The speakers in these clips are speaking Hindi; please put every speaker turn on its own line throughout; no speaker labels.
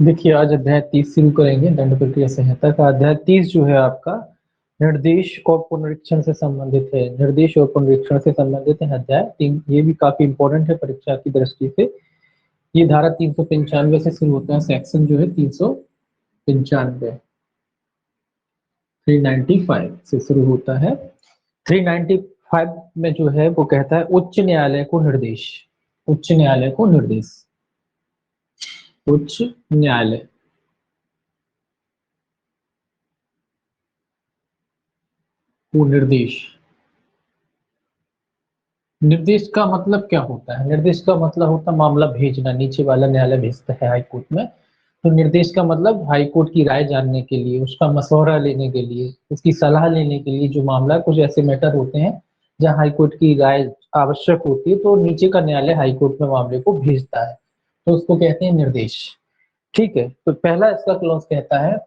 देखिए, आज अध्याय 30 शुरू करेंगे। दंड प्रक्रिया संहिता का अध्याय 30 जो है आपका निर्देश और पुनरीक्षण से संबंधित है। निर्देश और पुनरीक्षण से संबंधित है अध्याय 3। ये भी काफी इंपॉर्टेंट है परीक्षा की दृष्टि से। ये धारा 395 से शुरू होता है। सेक्शन जो है 395, 395 से शुरू होता है। 395 में जो है वो कहता है उच्च न्यायालय को निर्देश। उच्च न्यायालय को निर्देश। उच्च न्यायालय को निर्देश। निर्देश का मतलब क्या होता है? निर्देश का मतलब होता है मामला भेजना। नीचे वाला न्यायालय भेजता है हाई कोर्ट में, तो निर्देश का मतलब हाई कोर्ट की राय जानने के लिए, उसका मशवरा लेने के लिए, उसकी सलाह लेने के लिए। जो मामला, कुछ ऐसे मैटर होते हैं जहाँ हाई कोर्ट की राय आवश्यक होती है, तो नीचे का न्यायालय हाई कोर्ट में मामले को भेजता है, तो उसको कहते हैं निर्देश। ठीक है, तो पहला इसका क्लॉज कहता है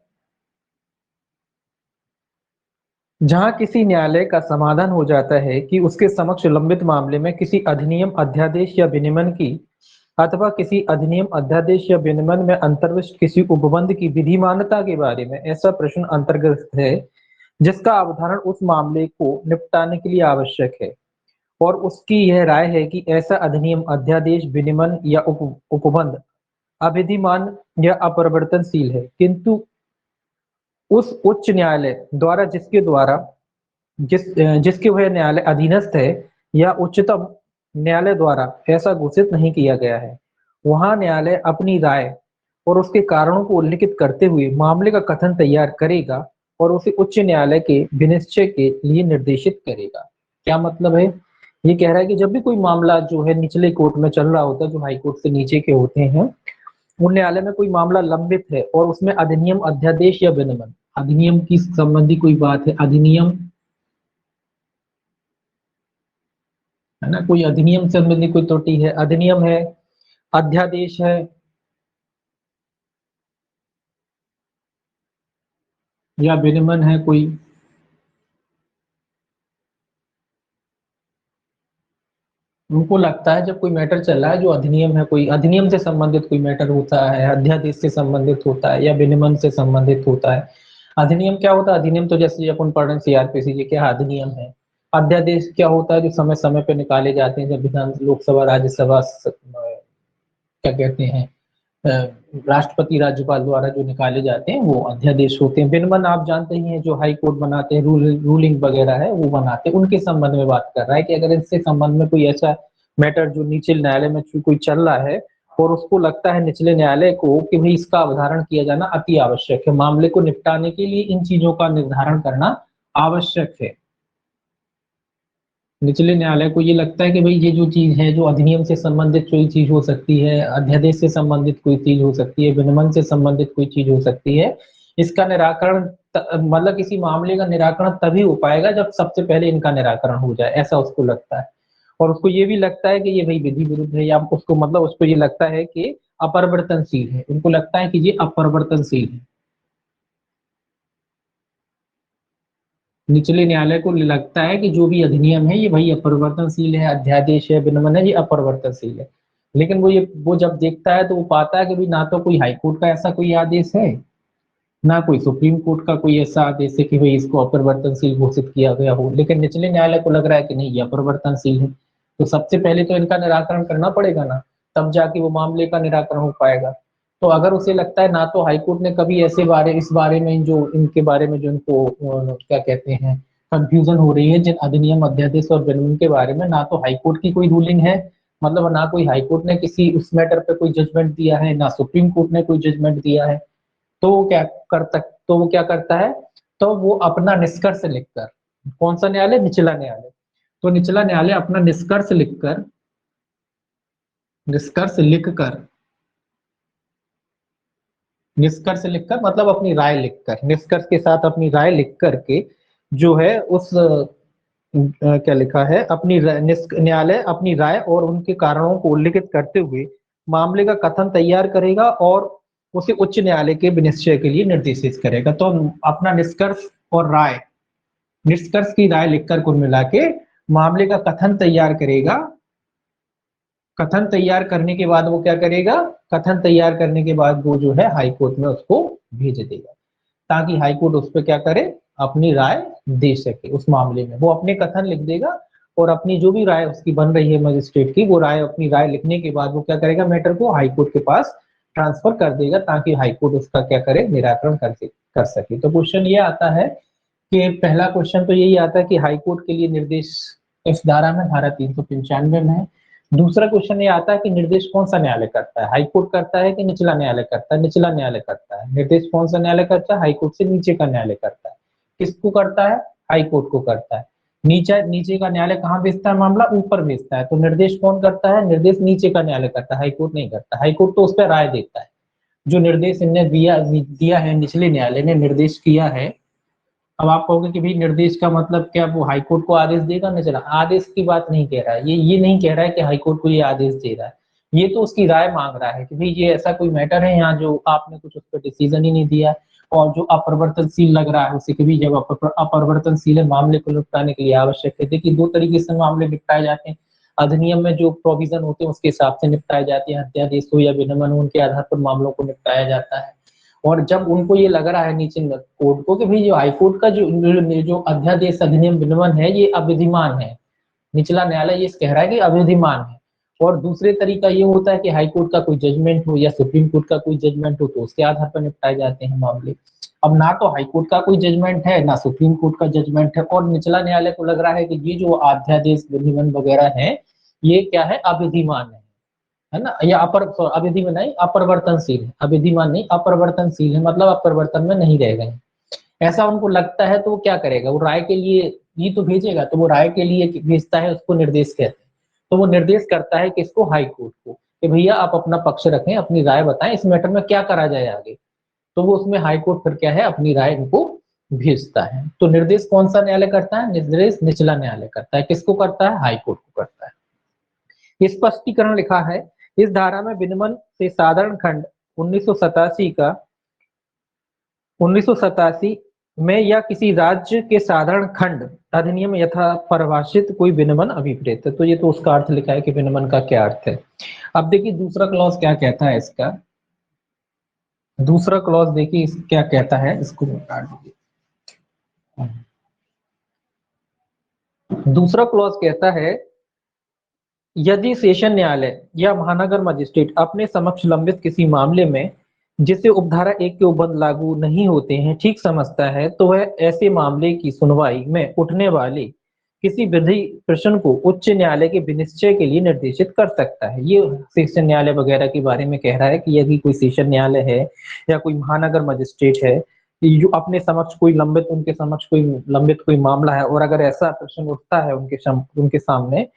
जहां किसी न्यायालय का समाधान हो जाता है कि उसके समक्ष लंबित मामले में किसी अधिनियम, अध्यादेश या विनियमन की अथवा किसी अधिनियम, अध्यादेश या विनियमन में अंतर्विष्ट किसी उपबंध की विधिमान्यता के बारे में ऐसा प्रश्न अंतर्गत है जिसका अवधारण उस मामले को निपटाने के लिए आवश्यक है, और उसकी यह राय है कि ऐसा अधिनियम, अध्यादेश, विनियमन या उपबंध अविधिमान या अपरिवर्तनशील है, किंतु उस उच्च न्यायालय द्वारा जिसके वह न्यायालय अधीनस्थ है या उच्चतम न्यायालय द्वारा ऐसा घोषित नहीं किया गया है, वहां न्यायालय अपनी राय और उसके कारणों को उल्लिखित करते हुए मामले का कथन तैयार करेगा और उसे उच्च न्यायालय के विनिश्चय के लिए निर्देशित करेगा। क्या मतलब है? ये कह रहा है कि जब भी कोई मामला जो है निचले कोर्ट में चल रहा होता है, जो हाई कोर्ट से नीचे के होते हैं, उन न्यायालय में कोई मामला लंबित है और उसमें अधिनियम, अध्यादेश या विनियमन, अधिनियम की संबंधी कोई बात है, अधिनियम है ना, कोई अधिनियम संबंधी कोई त्रुटि है, अधिनियम है, अध्यादेश है या विनियमन है कोई, उनको लगता है जब कोई मैटर चल रहा है जो अधिनियम है, कोई अधिनियम से संबंधित कोई मैटर होता है, अध्यादेश से संबंधित होता है या विनियमन से संबंधित होता है। अधिनियम क्या होता है? अधिनियम तो जैसे अपन पढ़ रहे हैं सीआरपीसी, ये क्या अधिनियम है। अध्यादेश क्या होता है? जो समय समय पे निकाले जाते हैं, जब विधान, लोकसभा, राज्यसभा, क्या कहते हैं, अ, राष्ट्रपति, राज्यपाल द्वारा जो निकाले जाते हैं वो अध्यादेश होते हैं। विनियमन आप जानते ही हैं, जो हाई कोर्ट बनाते हैं, रूलिंग वगैरह है वो बनाते हैं, उनके संबंध में बात कर रहा है कि अगर इससे संबंध में कोई ऐसा मैटर जो नीचे न्यायालय में कोई चल रहा है और उसको लगता है निचले न्यायालय को कि भाई इसका अवधारण किया जाना अति आवश्यक है, मामले को निपटाने के लिए इन चीजों का निर्धारण करना आवश्यक है। निचले न्यायालय को ये लगता है कि भाई ये जो चीज है, जो अधिनियम से संबंधित कोई चीज हो सकती है, अध्यादेश से संबंधित कोई चीज हो सकती है, विनियमन से संबंधित कोई चीज हो सकती है, इसका निराकरण मतलब किसी मामले का निराकरण तभी हो पाएगा जब सबसे पहले इनका निराकरण हो जाए, ऐसा उसको लगता है। और उसको ये भी लगता है कि ये भाई विधि विरुद्ध है, या उसको मतलब उसको ये लगता है कि अपरिवर्तनशील है, उनको लगता है कि ये अपरिवर्तनशील है। निचले न्यायालय को लगता है कि जो भी अधिनियम है ये भाई अपरिवर्तनशील है, अध्यादेश है, विनियमन है, ये अपरिवर्तनशील है। लेकिन वो जब देखता है तो वो पाता है कि भाई ना तो कोई हाई कोर्ट का ऐसा कोई आदेश है, ना कोई सुप्रीम कोर्ट का कोई ऐसा आदेश है कि भाई इसको अपरिवर्तनशील घोषित किया गया हो। लेकिन निचले न्यायालय को लग रहा है कि नहीं, ये अपरिवर्तनशील है, तो सबसे पहले तो इनका निराकरण करना पड़ेगा ना, तब जाके वो मामले का निराकरण हो पाएगा। तो अगर उसे लगता है ना तो हाईकोर्ट ने कभी ऐसे इस बारे में, जो इनके बारे में जो इनको क्या कहते हैं, कंफ्यूजन हो रही है जिन अधिनियम, अध्यादेश और विनियमन के बारे में, ना तो हाईकोर्ट की कोई रूलिंग है, मतलब ना कोई हाईकोर्ट ने किसी उस मैटर पे कोई जजमेंट दिया है, ना सुप्रीम कोर्ट ने कोई जजमेंट दिया है, तो वो क्या करता है, तो वो अपना निष्कर्ष लिखकर, कौन सा न्यायालय? निचला न्यायालय। तो निचला न्यायालय अपना निष्कर्ष लिखकर, निष्कर्ष लिखकर मतलब अपनी राय लिखकर, निष्कर्ष के साथ अपनी राय लिख करके जो है उस क्या लिखा है, न्यायालय अपनी राय और उनके कारणों को उल्लिखित करते हुए मामले का कथन तैयार करेगा और उसे उच्च न्यायालय के विनिश्चय के लिए निर्देशित करेगा। तो अपना निष्कर्ष और राय, निष्कर्ष की राय लिखकर कुल मिला के मामले का कथन तैयार करेगा कथन तैयार करने के बाद वो क्या करेगा, कथन तैयार करने के बाद वो जो है हाई कोर्ट में उसको भेज देगा, ताकि हाई कोर्ट उस पर क्या करे, अपनी राय दे सके उस मामले में। वो अपने कथन लिख देगा और अपनी जो भी राय उसकी बन रही है मजिस्ट्रेट की, वो राय, अपनी राय लिखने के बाद वो क्या करेगा, मैटर को हाई कोर्ट के पास ट्रांसफर कर देगा, ताकि हाई कोर्ट उसका क्या करे, निराकरण कर सके। तो क्वेश्चन ये आता है कि पहला क्वेश्चन तो यही आता है कि हाई कोर्ट के लिए निर्देश इस धारा में, धारा 395 में है। दूसरा क्वेश्चन ये आता है कि निर्देश कौन सा न्यायालय करता है, हाई कोर्ट करता है कि निचला न्यायालय करता है, निचला न्यायालय करता है। निर्देश कौन सा न्यायालय करता है, हाई कोर्ट से नीचे का न्यायालय करता है। किसको करता है, हाई कोर्ट को करता है। नीचे नीचे का न्यायालय कहाँ भेजता है मामला, ऊपर भेजता है। तो निर्देश कौन करता है, निर्देश नीचे का न्यायालय करता है, हाई कोर्ट नहीं करता। हाई कोर्ट तो उस पर राय देता है, जो निर्देश इनने दिया है, निचले न्यायालय ने निर्देश किया है। अब आप कहोगे कि भाई निर्देश का मतलब क्या, वो हाई कोर्ट को आदेश देगा, नहीं चला, आदेश की बात नहीं कह रहा है ये नहीं कह रहा है कि हाई कोर्ट को ये आदेश दे रहा है, ये तो उसकी राय मांग रहा है कि भाई ये ऐसा कोई मैटर है यहाँ जो आपने कुछ उस पर डिसीजन ही नहीं दिया, और जो अपरिवर्तनशील लग रहा है उसे, कि भी जब अपरिवर्तनशील मामले को निपटाने के लिए आवश्यक है। देखिए दो तरीके से मामले निपटाए जाते हैं, अधिनियम में जो प्रोविजन होते हैं उसके हिसाब से निपटाए जाते हैं, अध्यादेश हो या विनियमन हो, उनके आधार पर मामलों को निपटाया जाता है। और जब उनको ये लग रहा है नीचे कोर्ट को कि भाई जो हाईकोर्ट का जो अध्यादेश अधिनियम विनियमन है ये अविधिमान है, निचला न्यायालय ये कह रहा है कि अविधिमान है। और दूसरे तरीका ये होता है कि हाई कोर्ट का कोई जजमेंट हो या सुप्रीम कोर्ट का कोई जजमेंट हो, तो उसके आधार पर निपटाए जाते हैं मामले। अब ना तो हाई कोर्ट का कोई जजमेंट है, ना सुप्रीम कोर्ट का जजमेंट है, और निचला न्यायालय को लग रहा है कि ये जो अध्यादेश विनियमन वगैरह है ये क्या है, अविधिमान है ना, या अविधि में नहीं, अपरिवर्तनशील है, अविधिमान नहीं अपरिवर्तनशील है, मतलब अपरिवर्तन में नहीं रह गए, ऐसा उनको लगता है। तो वो क्या करेगा, वो राय के लिए ये तो भेजेगा, तो वो राय के लिए भेजता है, उसको निर्देश कहते हैं। तो वो निर्देश करता है किसको, हाई कोर्ट को, कि भैया आप अपना पक्ष रखें, अपनी राय बताएं, इस मैटर में क्या करा जाए आगे। तो वो उसमें हाई कोर्ट फिर क्या है, अपनी राय इनको भेजता है। तो निर्देश कौन सा न्यायालय करता है, निर्देश निचला न्यायालय करता है। किसको करता है, हाई कोर्ट को करता है। स्पष्टीकरण लिखा है, इस धारा में विनियमन से साधारण खंड 1987 में या किसी राज्य के साधारण खंड अधिनियम यथा परिभाषित कोई विनियमन अभिप्रेत है। तो ये तो उसका अर्थ लिखा है कि विनियमन का क्या अर्थ है। अब देखिए दूसरा क्लॉज क्या कहता है इसका, दूसरा क्लॉज देखिए क्या कहता है, इसको काट दीजिए। दूसरा क्लॉज कहता है, यदि सेशन न्यायालय या महानगर मजिस्ट्रेट अपने समक्ष लंबित किसी मामले में जिससे उपधारा 1 के उपबंध लागू नहीं होते हैं ठीक समझता है, तो वह ऐसे मामले की सुनवाई में उठने वाले किसी विधि प्रश्न को उच्च न्यायालय के विनिश्चय के लिए निर्देशित कर सकता है। ये सेशन न्यायालय वगैरह के बारे में कह रहा है कि यदि कोई सेशन न्यायालय है या कोई महानगर मजिस्ट्रेट है, जो अपने समक्ष कोई लंबित, उनके समक्ष कोई लंबित कोई मामला है, और अगर ऐसा प्रश्न उठता है उनके सामने,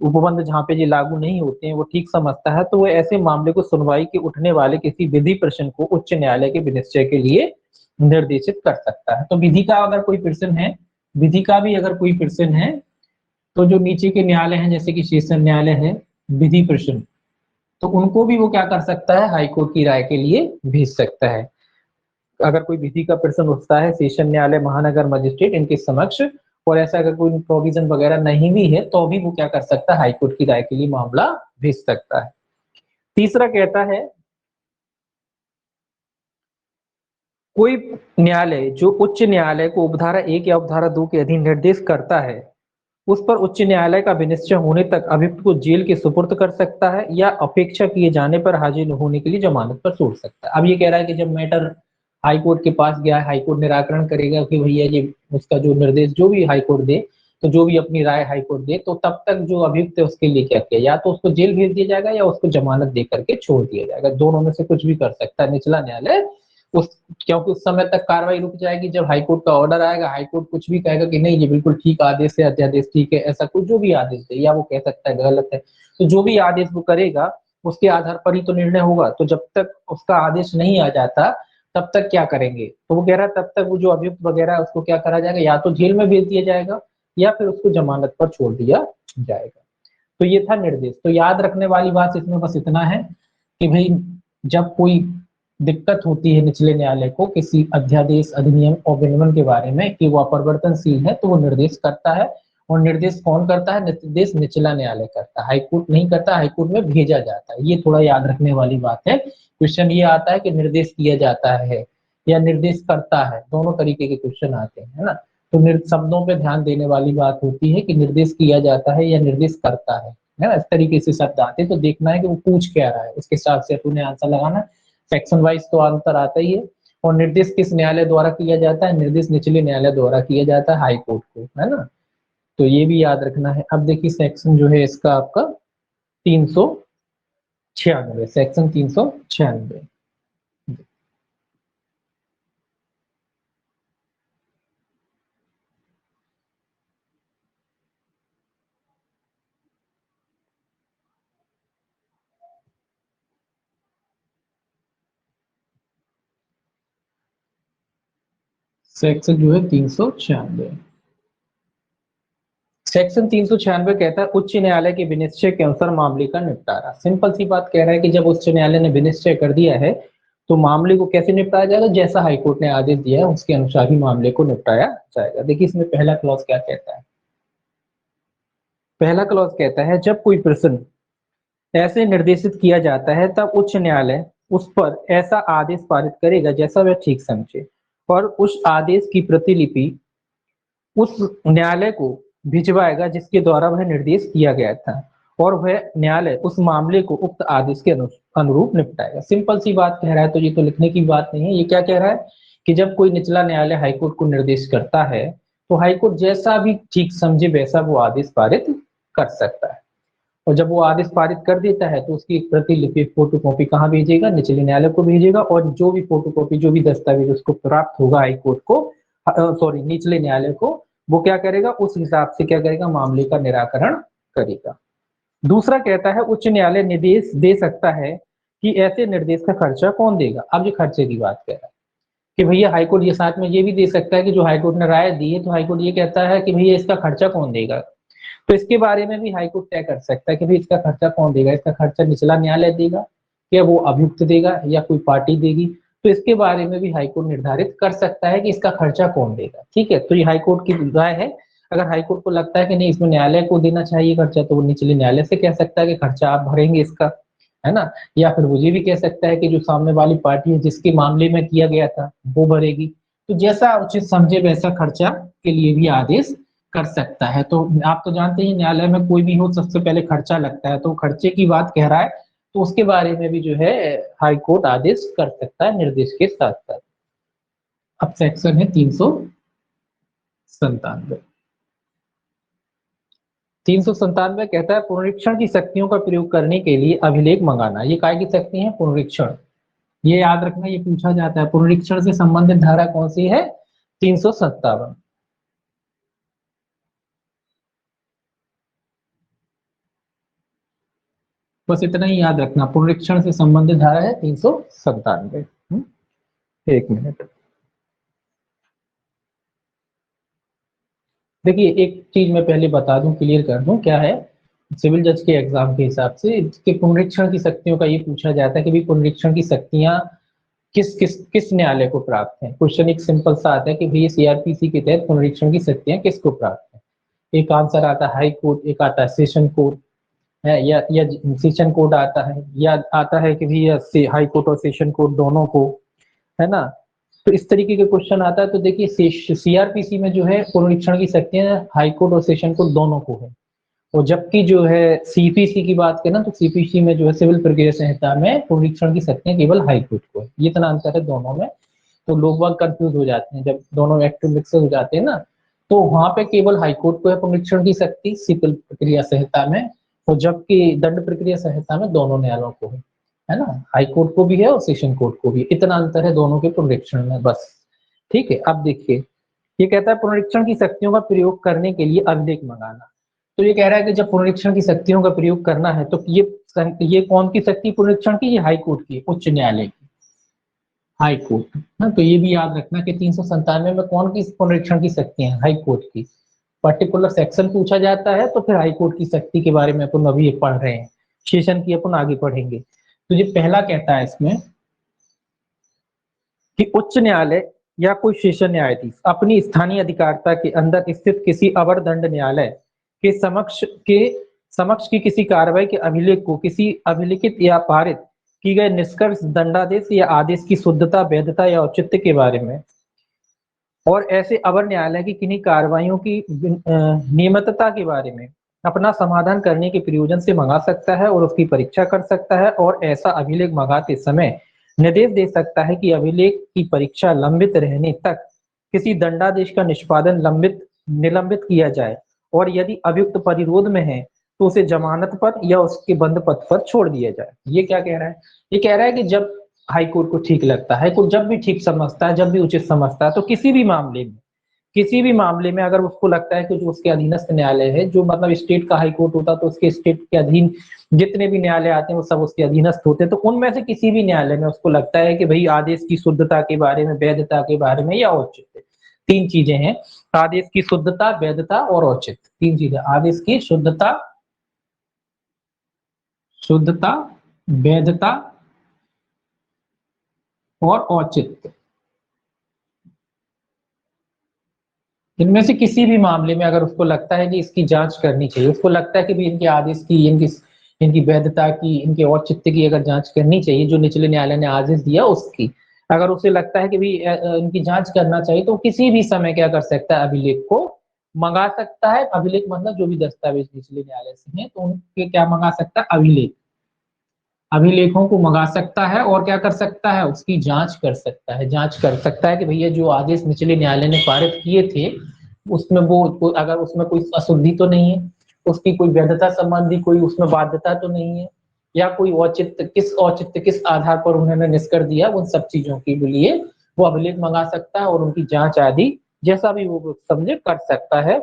उपबंध जहाँ पे ये लागू नहीं होते हैं वो ठीक समझता है, तो वो ऐसे मामले को सुनवाई के उठने वाले किसी विधि प्रश्न को उच्च न्यायालय के विनिश्चय के लिए निर्देशित कर सकता है। तो विधि का अगर कोई प्रश्न है, विधि का भी अगर कोई प्रश्न है, तो जो नीचे के न्यायालय हैं जैसे कि सेशन न्यायालय है, विधि प्रश्न, तो उनको भी वो क्या कर सकता है, हाईकोर्ट की राय के लिए भेज सकता है। अगर कोई विधि का प्रश्न उठता है सेशन न्यायालय, महानगर मजिस्ट्रेट इनके समक्ष, और ऐसा अगर कोई प्रोविजन वगैरह नहीं भी है, तो भी वो क्या कर सकता है, हाईकोर्ट की राय के लिए मामला भेज सकता है। तीसरा कहता है, कोई न्यायालय जो उच्च न्यायालय को उपधारा 1 या उपधारा 2 के अधीन निर्देश करता है, उस पर उच्च न्यायालय का विनिश्चय होने तक अभियुक्त को जेल के सुपुर्द कर सकता है या अपेक्षा किए जाने पर हाजिर होने के लिए जमानत पर छोड़ सकता है। अब ये कह रहा है कि जब मैटर हाईकोर्ट के पास गया, हाईकोर्ट निराकरण करेगा कि भैया ये उसका जो निर्देश जो भी हाईकोर्ट दे, तो जो भी अपनी राय हाईकोर्ट दे, तो तब तक जो अभियुक्त है उसके लिए क्या किया, या तो उसको जेल भेज दिया जाएगा या उसको जमानत दे करके छोड़ दिया जाएगा, दोनों में से कुछ भी कर सकता है निचला न्यायालय उस, क्योंकि उस समय तक कार्रवाई रुक जाएगी। जब हाईकोर्ट का ऑर्डर आएगा, हाईकोर्ट कुछ भी कहेगा कि नहीं ये बिल्कुल ठीक आदेश है, अध्यादेश ठीक है, ऐसा कुछ जो भी आदेश दे, या वो कह सकता है गलत है, तो जो भी आदेश वो करेगा उसके आधार पर ही तो निर्णय होगा। तो जब तक उसका आदेश नहीं आ जाता तब तक क्या करेंगे, तो वो कह रहा है तब तक वो जो अभियुक्त वगैरह उसको क्या करा जाएगा, या तो जेल में भेज दिया जाएगा या फिर उसको जमानत पर छोड़ दिया जाएगा। तो ये था निर्देश। तो याद रखने वाली बात इसमें बस इतना है कि भाई जब कोई दिक्कत होती है निचले न्यायालय को किसी अध्यादेश, अधिनियम और विनियमन के बारे में कि वो अपरिवर्तनशील है, तो वो निर्देश करता है, और निर्देश कौन करता है? निर्देश निचला न्यायालय करता है, हाईकोर्ट नहीं करता, हाईकोर्ट में भेजा जाता है। ये थोड़ा याद रखने वाली बात है। क्वेश्चन ये आता है कि निर्देश किया जाता है या निर्देश करता है, दोनों तरीके के क्वेश्चन आते हैं, है ना। तो शब्दों पे ध्यान देने वाली बात होती है कि निर्देश किया जाता है या निर्देश करता है ना। इस तरीके से शब्द आते हैं, तो देखना है कि वो पूछ क्या रहा है, उसके हिसाब से अपने आंसर लगाना। सेक्शन वाइज तो आंसर आता ही है। और निर्देश किस न्यायालय द्वारा किया जाता है? निर्देश निचले न्यायालय द्वारा किया जाता है, हाई कोर्ट को, है ना। तो ये भी याद रखना है। अब देखिए सेक्शन जो है इसका आपका 396, सेक्शन 396। सेक्शन जो है 396, सेक्शन 396 कहता है उच्च न्यायालय के विनिश्चय के अनुसार मामले का निपटारा। सिंपल सी बात कह रहा है कि जब उच्च न्यायालय ने विनिश्चय कर दिया है तो मामले को कैसे निपटाया जाएगा? जैसा हाईकोर्ट ने आदेश दिया है उसके अनुसार ही मामले को निपटाया जाएगा। देखिए इसमें पहला क्लॉज क्या कहता है। पहला क्लॉज कहता है जब कोई प्रश्न ऐसे निर्देशित किया जाता है तब उच्च न्यायालय उस पर ऐसा आदेश पारित करेगा जैसा वह ठीक समझे, और उस आदेश की प्रतिलिपि उस न्यायालय को भिजवाएगा जिसके द्वारा वह निर्देश किया गया था, और वह न्यायालय उस मामले को उक्त आदेश के अनुरूप निपटाएगा। सिंपल सी बात कह रहा है, तो ये तो लिखने की बात नहीं है। ये क्या कह रहा है कि जब कोई निचला न्यायालय हाईकोर्ट को निर्देश करता है तो हाईकोर्ट जैसा भी ठीक समझे वैसा वो आदेश पारित कर सकता है। और जब वो आदेश पारित कर देता है तो उसकी प्रतिलिपि फोटो कॉपी कहाँ भेजेगा? निचले न्यायालय को भेजेगा। और जो भी फोटो कॉपी, जो भी दस्तावेज उसको प्राप्त होगा हाईकोर्ट को, सॉरी निचले न्यायालय को, वो क्या करेगा? उस हिसाब से क्या करेगा? मामले का निराकरण करेगा। दूसरा कहता है उच्च न्यायालय निर्देश दे सकता है कि ऐसे निर्देश का खर्चा कौन देगा। अब ये खर्चे की बात कह रहा है कि भैया हाईकोर्ट ये साथ में ये भी दे सकता है कि जो हाईकोर्ट ने राय दी है तो हाईकोर्ट ये कहता है कि भैया इसका खर्चा कौन देगा। तो इसके बारे में भी हाईकोर्ट तय कर सकता है कि भाई इसका खर्चा कौन देगा। इसका खर्चा निचला न्यायालय देगा या वो अभियुक्त देगा या कोई पार्टी देगी। तो इसके बारे में भी हाईकोर्ट निर्धारित कर सकता है कि इसका खर्चा कौन देगा। ठीक है, तो ये हाईकोर्ट की राय है। अगर हाईकोर्ट को लगता है कि नहीं इसमें न्यायालय को देना चाहिए खर्चा, तो वो निचले न्यायालय से कह सकता है कि खर्चा आप भरेंगे इसका, है ना। या फिर वो ये भी कह सकता है कि जो सामने वाली पार्टी है जिसके मामले में किया गया था वो भरेगी। तो जैसा उचित समझे वैसा खर्चा के लिए भी आदेश कर सकता है। तो आप तो जानते हैं न्यायालय में कोई भी हो सबसे पहले खर्चा लगता है, तो खर्चे की बात कह रहा है तो उसके बारे में भी जो है हाई कोर्ट आदेश कर सकता है निर्देश के साथ साथ। अब सेक्शन है 397। 397 कहता है पुनरीक्षण की शक्तियों का प्रयोग करने के लिए अभिलेख मंगाना। ये काय की शक्ति है? पुनरीक्षण। ये याद रखना, ये पूछा जाता है। पुनरीक्षण से संबंधित धारा कौन सी है? 357। बस इतना ही याद रखना, पुनरीक्षण से संबंधित धारा है 397। एक मिनट, देखिए एक चीज मैं पहले बता दूं, क्लियर कर दूं, क्या है सिविल जज के एग्जाम के हिसाब से कि पुनरीक्षण की शक्तियों का ये पूछा जाता है कि भाई पुनरीक्षण की शक्तियां किस किस किस न्यायालय को प्राप्त है। क्वेश्चन एक सिंपल सा आता है कि भाई सीआरपीसी के तहत पुनरीक्षण की शक्तियां किसको प्राप्त है। एक आंसर आता है हाई कोर्ट, एक आता है सेशन कोर्ट है, या सेशन कोर्ट आता है, या आता है कि भाई हाई कोर्ट और सेशन कोर्ट दोनों को, है ना। तो इस तरीके के क्वेश्चन आता है। तो देखिए सीआरपीसी में जो है पुनरीक्षण की शक्तियां हाई कोर्ट और सेशन कोर्ट दोनों को है। और जबकि जो है सीपीसी की बात करें ना, तो सीपीसी में जो है सिविल प्रक्रिया संहिता में पुनरीक्षण की शक्तियां केवल हाई कोर्ट को है। ये इतना अंतर है दोनों में। तो लोग बाग कंफ्यूज हो जाते हैं जब दोनों एक्ट मिक्स हो जाते हैं ना। तो वहां पे केवल हाई कोर्ट को है पुनरीक्षण की शक्ति सिविल प्रक्रिया संहिता में, और जबकि दंड प्रक्रिया संहिता में दोनों न्यायालयों को है ना। हाई कोर्ट को भी है और सेशन कोर्ट को भी। इतना अंतर है दोनों के पुनरीक्षण में बस। ठीक है, अब देखिए ये कहता है पुनरीक्षण की शक्तियों का प्रयोग करने के लिए अभिलेख मंगाना। तो ये कह रहा है कि जब पुनरीक्षण की शक्तियों का प्रयोग करना है तो ये कौन की शक्ति पुनरीक्षण की? ये हाई कोर्ट की, उच्च न्यायालय की, हाई कोर्ट ना। तो ये भी याद रखना कि 397 में कौन की पुनरीक्षण की शक्ति है? हाई कोर्ट की। पर्टिकुलर सेक्शन पूछा जाता है तो फिर हाई कोर्ट की शक्ति के बारे में अपन अभी पढ़ रहे हैं, सेशन की अपन आगे पढ़ेंगे। तो ये पहला कहता है इसमें कि उच्च न्यायालय या कोई सेशन न्यायाधीश अपनी स्थानीय अधिकारिता के अंदर स्थित किसी अवर दंड न्यायालय के समक्ष की किसी कार्रवाई के अभिलेख को किसी अभिलिखित या पारित की गए निष्कर्ष दंडादेश या आदेश की शुद्धता, वैधता या औचित्य के बारे में और ऐसे अवर न्यायालय की किन्हीं कार्रवाइयों की नियमितता के बारे में अपना समाधान करने के प्रयोजन से मंगा सकता है और उसकी परीक्षा कर सकता है, और ऐसा अभिलेख मंगाते समय निर्देश दे सकता है कि अभिलेख की परीक्षा लंबित रहने तक किसी दंडादेश का निष्पादन निलंबित किया जाए, और यदि अभियुक्त परिरोध में है तो उसे जमानत पर या उसके बंद पथ पर छोड़ दिया जाए। ये क्या कह रहा है? ये कह रहा है कि जब हाईकोर्ट को ठीक लगता है, हाईकोर्ट जब भी ठीक समझता है, जब भी उचित समझता है, तो किसी भी मामले में अगर उसको लगता है कि जो उसके अधीनस्थ न्यायालय है, जो मतलब स्टेट का हाईकोर्ट होता है तो उसके स्टेट के अधीन जितने भी न्यायालय आते हैं वो सब उसके अधीनस्थ होते हैं, तो उनमें से किसी भी न्यायालय में उसको लगता है कि भाई आदेश की शुद्धता के बारे में, वैधता के बारे में या औचित्य, तीन चीजें हैं, आदेश की शुद्धता, वैधता और औचित्य, तीन चीजें, आदेश की शुद्धता, वैधता और औचित्य, इनमें से किसी भी मामले में अगर उसको लगता है कि इसकी जांच करनी चाहिए, उसको लगता है कि भी इनके आदेश की, इनकी वैधता की, इनके औचित्य की अगर जांच करनी चाहिए, जो निचले न्यायालय ने आदेश दिया उसकी, अगर उसे लगता है कि भी इनकी जांच करना चाहिए, तो किसी भी समय क्या कर सकता है, अभिलेख को मंगा सकता है। अभिलेख मतलब जो भी दस्तावेज निचले न्यायालय से हैं तो उनके क्या मंगा सकता है, अभिलेखों को मंगा सकता है, और क्या कर सकता है, उसकी जांच कर सकता है। जांच कर सकता है कि भैया जो आदेश निचले न्यायालय ने पारित किए थे उसमें अगर उसमें कोई अशुद्धि तो नहीं है, उसकी कोई वैधता संबंधी कोई उसमें बाध्यता तो नहीं है, या कोई औचित्य किस आधार पर उन्होंने निष्कर्ष दिया, उन सब चीजों के लिए वो अभिलेख मंगा सकता है और उनकी जांच आदि जैसा भी वो समझे कर सकता है।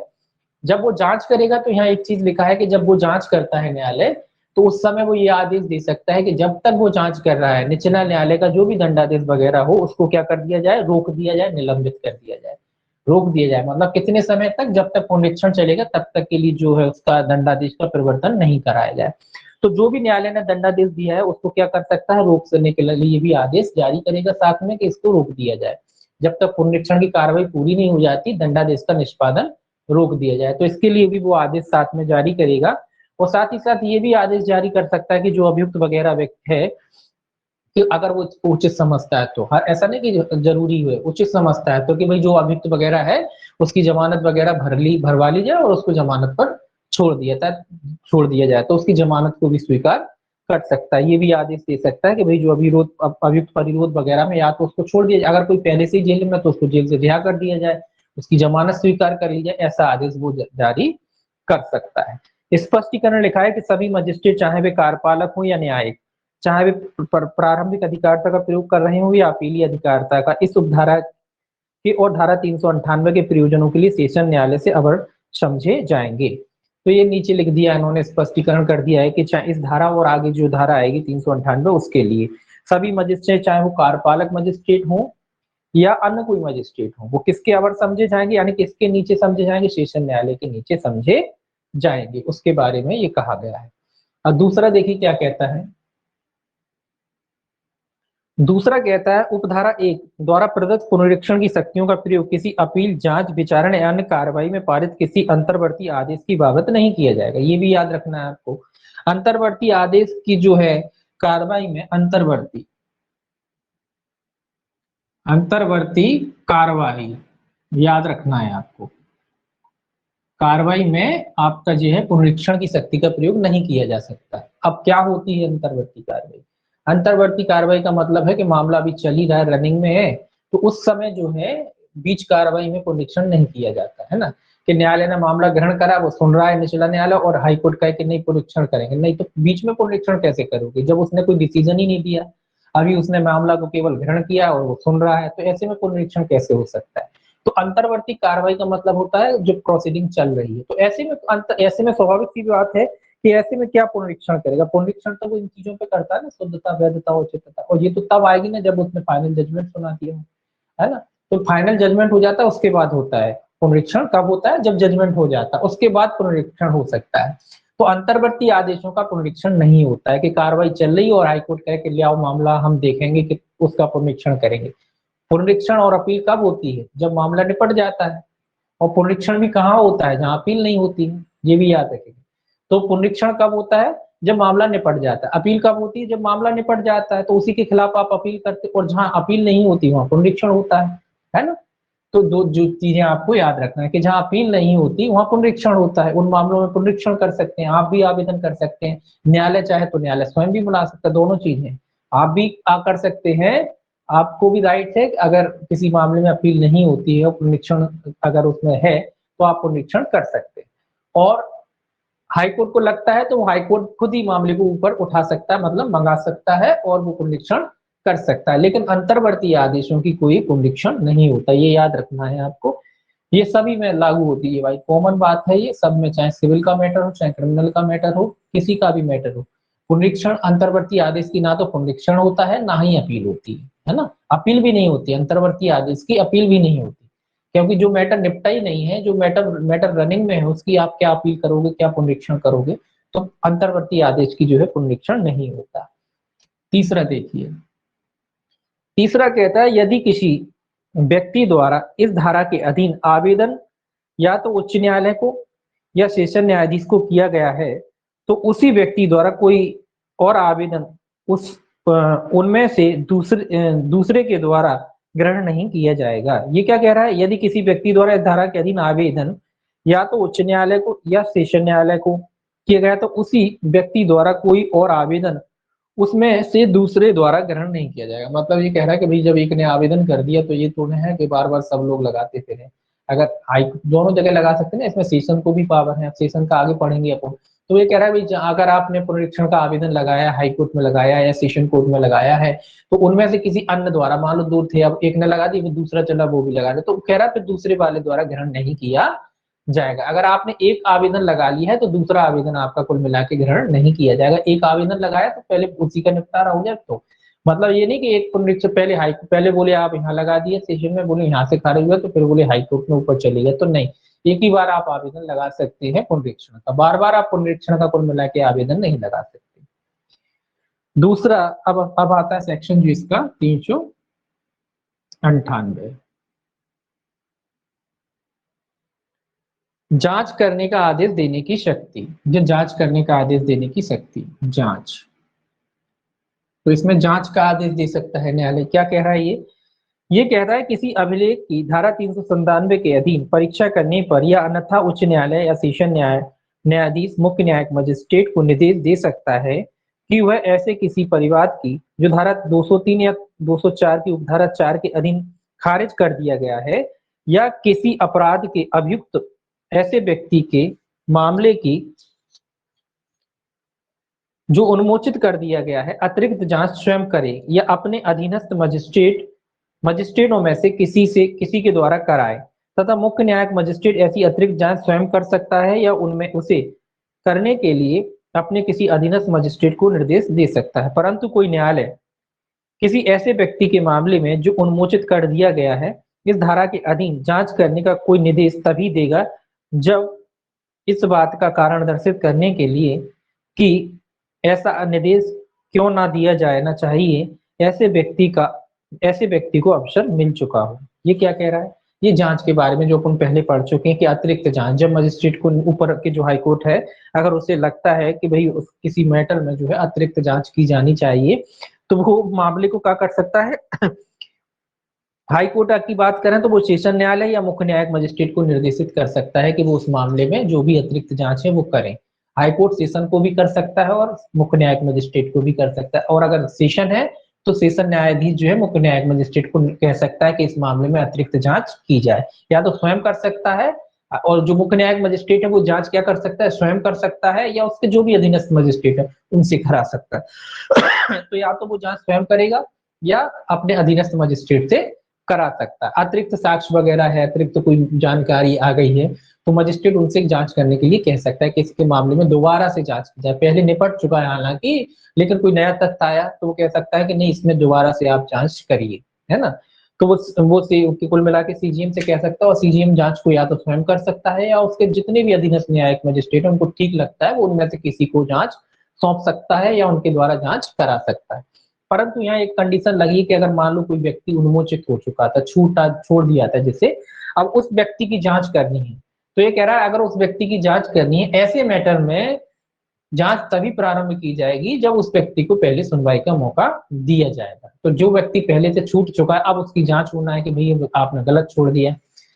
जब वो जांच करेगा तो यहाँ एक चीज लिखा है कि जब वो जांच करता है न्यायालय, तो उस समय वो ये आदेश दे सकता है कि जब तक वो जांच कर रहा है, निचला न्यायालय का जो भी दंडादेश वगैरह हो उसको क्या कर दिया जाए, रोक दिया जाए, निलंबित कर दिया जाए। रोक दिया जाए मतलब कितने समय तक, जब तक पुनरीक्षण चलेगा तब तक के लिए जो है उसका दंडादेश का परिवर्तन नहीं कराया जाए। तो जो भी न्यायालय ने दंडादेश दिया है उसको क्या कर सकता है, रोक देने के लिए भी आदेश जारी करेगा साथ में कि इसको रोक दिया जाए, जब तक पुनरीक्षण की कार्रवाई पूरी नहीं हो जाती दंडादेश का निष्पादन रोक दिया जाए। तो इसके लिए भी वो आदेश साथ में जारी करेगा, और साथ ही साथ ये भी आदेश जारी कर सकता है कि जो अभियुक्त वगैरह व्यक्ति है, कि अगर वो उचित समझता है तो, हर ऐसा नहीं कि जरूरी हुए, उचित समझता है तो, कि भाई जो अभियुक्त वगैरह है उसकी जमानत वगैरह भरवा ली जाए और उसको जमानत पर छोड़ दिया जाए, तो उसकी जमानत को भी स्वीकार कर सकता है। ये भी आदेश दे सकता है कि भाई जो अभियुक्त परिरोध वगैरह में या तो उसको छोड़ दिया जाए, अगर कोई पहले से ही जेल में तो उसको जेल से रिहा कर दिया जाए, उसकी जमानत स्वीकार कर ली जाए, ऐसा आदेश वो जारी कर सकता है। स्पष्टीकरण लिखा है कि सभी मजिस्ट्रेट चाहे वे कार्यपालक हो या न्यायिक, चाहे वे प्रारंभिक अधिकारिता का प्रयोग कर रहे हो या अपीली अधिकारिता का, इस उपधारा के और धारा 398 के प्रयोजनों के लिए सेशन न्यायालय से अवर समझे जाएंगे। तो ये नीचे लिख दिया इन्होंने, स्पष्टीकरण कर दिया है कि चाहे इस धारा और आगे जो धारा आएगी 398 उसके लिए सभी मजिस्ट्रेट, चाहे वो कार्यपालक मजिस्ट्रेट हो या अन्य कोई मजिस्ट्रेट हो, वो किसके अवर समझे जाएंगे, यानी किसके नीचे समझे जाएंगे, सेशन न्यायालय के नीचे समझे जाएंगे, उसके बारे में ये कहा गया है। और दूसरा देखिए क्या कहता है, दूसरा कहता है उपधारा 1 द्वारा प्रदत्त पुनरीक्षण की शक्तियों का प्रयोग किसी अपील, जांच, विचारण या अन्य कार्रवाई में पारित किसी अंतर्वर्ती आदेश की बाबत नहीं किया जाएगा। ये भी याद रखना है आपको, अंतर्वर्ती आदेश की जो है कार्रवाई में, अंतर्वर्ती कार्रवाई याद रखना है आपको, कार्रवाई में आपका जो है पुनरीक्षण की शक्ति का प्रयोग नहीं किया जा सकता। अब क्या होती है अंतर्वर्ती कार्रवाई? अंतर्वर्ती कार्रवाई का मतलब है कि मामला अभी चल ही रहा है, रनिंग में है, तो उस समय जो है बीच कार्रवाई में पुनरीक्षण नहीं किया जाता है ना, कि न्यायालय ने मामला ग्रहण करा, वो सुन रहा है निचला न्यायालय, और हाईकोर्ट कहे कि नहीं पुनरीक्षण करेंगे, नहीं तो बीच में पुनरीक्षण कैसे करोगे जब उसने कोई डिसीजन ही नहीं दिया, अभी उसने मामला को केवल ग्रहण किया और वो सुन रहा है, तो ऐसे में पुनरीक्षण कैसे हो सकता है? तो अंतर्वर्ती कार्रवाई का मतलब होता है जो प्रोसीडिंग चल रही है, तो ऐसे में स्वाभाविक सी बात है कि ऐसे में क्या पुनरीक्षण करेगा, पुनरीक्षण तो वो इन चीजों पे करता है ना, शुद्धता, वैधता, औचित्यता, और ये तो तब आएगी ना जब उसने फाइनल जजमेंट सुना दिया है ना, तो फाइनल जजमेंट हो जाता है उसके बाद होता है पुनरीक्षण, कब होता है, जब जजमेंट हो जाता है उसके बाद पुनरीक्षण हो सकता है। तो अंतर्वर्ती आदेशों का पुनरीक्षण नहीं होता है कि कार्रवाई चल रही है और हाईकोर्ट कहे कि ले आओ मामला हम देखेंगे कि उसका पुनरीक्षण करेंगे, पुनरीक्षण और अपील कब होती है? जब मामला निपट जाता है। और पुनरीक्षण भी कहाँ होता है? जहाँ अपील नहीं होती है, ये भी याद रखेंगे। तो पुनरीक्षण कब होता है? जब मामला निपट जाता है। अपील कब होती है? जब मामला निपट जाता है, तो उसी के खिलाफ आप अपील करते, और जहाँ अपील नहीं होती वहाँ पुनरीक्षण होता है ना? तो दो जो चीजें आपको याद रखना है कि जहाँ अपील नहीं होती वहाँ पुनरीक्षण होता है, उन मामलों में पुनरीक्षण कर सकते हैं, आप भी आवेदन कर सकते हैं, न्यायालय चाहे तो न्यायालय स्वयं भी बुला सकता है, दोनों चीजें आप भी कर सकते हैं। आपको भी राइट है, अगर किसी मामले में अपील नहीं होती है और पुनरीक्षण अगर उसमें है तो आप पुनरीक्षण कर सकते हैं। और हाईकोर्ट को लगता है तो वो हाईकोर्ट खुद ही मामले को ऊपर उठा सकता है, मतलब मंगा सकता है और वो पुनरीक्षण कर सकता है। लेकिन अंतर्वर्ती आदेशों की कोई पुनरीक्षण नहीं होता, ये याद रखना है आपको। ये सभी में लागू होती है भाई, कॉमन बात है ये सब में, चाहे सिविल का मैटर हो चाहे क्रिमिनल का मैटर हो, किसी का भी मैटर हो। पुनरीक्षण अंतर्वर्ती आदेश की ना तो पुनरीक्षण होता है ना ही अपील होती है ना? अपील भी नहीं होती, अंतर्वर्ती आदेश की अपील भी नहीं होती, क्योंकि जो मैटर निपटा ही नहीं है, जो मैटर मैटर रनिंग में है, उसकी आप क्या अपील करोगे, क्या पुनरीक्षण करोगे? तो अंतर्वर्ती आदेश की जो है पुनरीक्षण नहीं होता। तीसरा देखिए, तीसरा कहता है यदि किसी व्यक्ति द्वारा इस धारा के अधीन आवेदन या तो उच्च न्यायालय को या सेशन न्यायाधीश को किया गया है, तो उसी व्यक्ति द्वारा कोई और आवेदन उस उनमें से दूसरे के द्वारा ग्रहण नहीं किया जाएगा। ये क्या कह रहा है? यदि किसी व्यक्ति द्वारा इस धारा के अधीन आवेदन या तो उच्च न्यायालय को या सेशन न्यायालय को किया गया, तो उसी व्यक्ति द्वारा कोई और आवेदन उसमें से दूसरे द्वारा ग्रहण नहीं किया जाएगा। मतलब ये कह रहा है कि भाई जब एक ने आवेदन कर दिया तो ये तो नहीं है कि बार बार सब लोग लगाते फिरे। अगर हाई दोनों जगह लगा सकते हैं ना, इसमें सेशन को भी पावर है, सेशन का आगे पढ़ेंगे अपन। तो ये कह रहा है भाई अगर आपने पुनरीक्षण का आवेदन लगाया, हाई कोर्ट में लगाया या सेशन कोर्ट में लगाया है, तो उनमें से किसी अन्य द्वारा, मान लो दो थे, अब एक ने लगा दी, दूसरा चला वो भी लगा दे, तो कह रहा है फिर दूसरे वाले द्वारा ग्रहण नहीं किया जाएगा। अगर आपने एक आवेदन लगा लिया है तो दूसरा आवेदन आपका कुल मिला के ग्रहण नहीं किया जाएगा। एक आवेदन लगाया तो पहले उसी का निपटारा हो जाए। तो मतलब ये नहीं कि एक पुनरीक्षण पहले बोले आप यहाँ लगा दिए सेशन में, बोले यहाँ से खारिज हुआ तो फिर बोले हाई कोर्ट में ऊपर चले गए, तो नहीं, एक ही बार आप आवेदन लगा सकते हैं पुनरीक्षण का, बार बार आप पुनरीक्षण का कुल मिला के आवेदन नहीं लगा सकते। दूसरा, अब आता है सेक्शन जो इसका 398, जांच करने का आदेश देने की शक्ति। जो जांच करने का आदेश देने की शक्ति, जांच, तो इसमें जांच का आदेश दे सकता है न्यायालय। क्या कह रहा है ये कह रहा है किसी अभिलेख की धारा 397 के अधीन परीक्षा करने पर या अन्यथा उच्च न्यायालय या सेशन न्यायाधीश मुख्य न्यायिक मजिस्ट्रेट को निर्देश दे सकता है कि वह ऐसे किसी परिवाद की जो धारा 203 या 204 की उपधारा 4 के अधीन खारिज कर दिया गया है, या किसी अपराध के अभियुक्त ऐसे व्यक्ति के मामले की जो उन्मोचित कर दिया गया है अतिरिक्त जांच स्वयं करे या अपने अधीनस्थ मजिस्ट्रेटों में से किसी के द्वारा कराए, तथा मुख्य न्यायिक मजिस्ट्रेट ऐसी अतिरिक्त जांच स्वयं कर सकता है या उनमें उसे करने के लिए अपने किसी अधीनस्थ मजिस्ट्रेट को निर्देश दे सकता है। परंतु कोई न्यायालय किसी ऐसे व्यक्ति के मामले में जो उन्मोचित कर दिया गया है इस धारा के अधीन जांच करने का कोई निर्देश तभी देगा जब इस बात का कारण दर्शित करने के लिए कि ऐसा निर्देश क्यों ना दिया जाना चाहिए ऐसे व्यक्ति को अवसर मिल चुका हो। ये क्या कह रहा है? ये जांच के बारे में जो अपन पहले पढ़ चुके हैं कि अतिरिक्त जांच, जब मजिस्ट्रेट को ऊपर के जो हाईकोर्ट है अगर उसे लगता है कि भाई किसी मैटर में जो है अतिरिक्त जांच की जानी चाहिए, तो वो मामले को क्या कर सकता है हाई कोर्ट की बात करें तो वो सेशन न्यायालय या मुख्य न्यायिक मजिस्ट्रेट को निर्देशित कर सकता है कि वो उस मामले में जो भी अतिरिक्त जांच है वो करें। हाई कोर्ट सेशन को भी कर सकता है और मुख्य न्यायिक मजिस्ट्रेट को भी कर सकता है, और अगर सेशन है तो सेशन न्यायाधीश जो है मुख्य न्यायिक मजिस्ट्रेट को कह सकता है कि इस मामले में अतिरिक्त जांच की जाए, या तो स्वयं कर सकता है, और जो मुख्य न्यायिक मजिस्ट्रेट है वो जांच क्या कर सकता है, स्वयं कर सकता है, या उसके जो भी अधीनस्थ मजिस्ट्रेट है उनसे करा सकता है। तो या तो वो जांच स्वयं करेगा या अपने अधीनस्थ मजिस्ट्रेट से करा सकता है। अतिरिक्त साक्ष्य वगैरह है, अतिरिक्त कोई जानकारी आ गई है तो मजिस्ट्रेट उनसे जांच करने के लिए कह सकता है कि इसके मामले में दोबारा से जांच की जाए, पहले निपट चुका है हालांकि, लेकिन कोई नया तथ्य आया तो वो कह सकता है कि नहीं इसमें दोबारा से आप जांच करिए, है ना? तो वो से कुल मिला के सीजीएम से कह सकता है, और सीजीएम जांच को या तो स्वयं कर सकता है या उसके जितने भी अधीनस्थ न्यायिक मजिस्ट्रेट है उनको ठीक लगता है वो उनमें से किसी को जांच सौंप सकता है या उनके द्वारा जांच करा सकता है। परंतु यहाँ एक कंडीशन लगी कि अगर मान लो कोई व्यक्ति उन्मोचित हो चुका था, छोड़ दिया था जिसे, अब उस व्यक्ति की जांच करनी है। तो ये कह रहा है अगर उस व्यक्ति की जांच करनी है, ऐसे मैटर में जांच तभी प्रारंभ की जाएगी जब उस व्यक्ति को पहले सुनवाई का मौका दिया जाएगा। तो जो व्यक्ति पहले से छूट चुका है, अब उसकी जांच होना है कि भाई आपने गलत छोड़ दिया,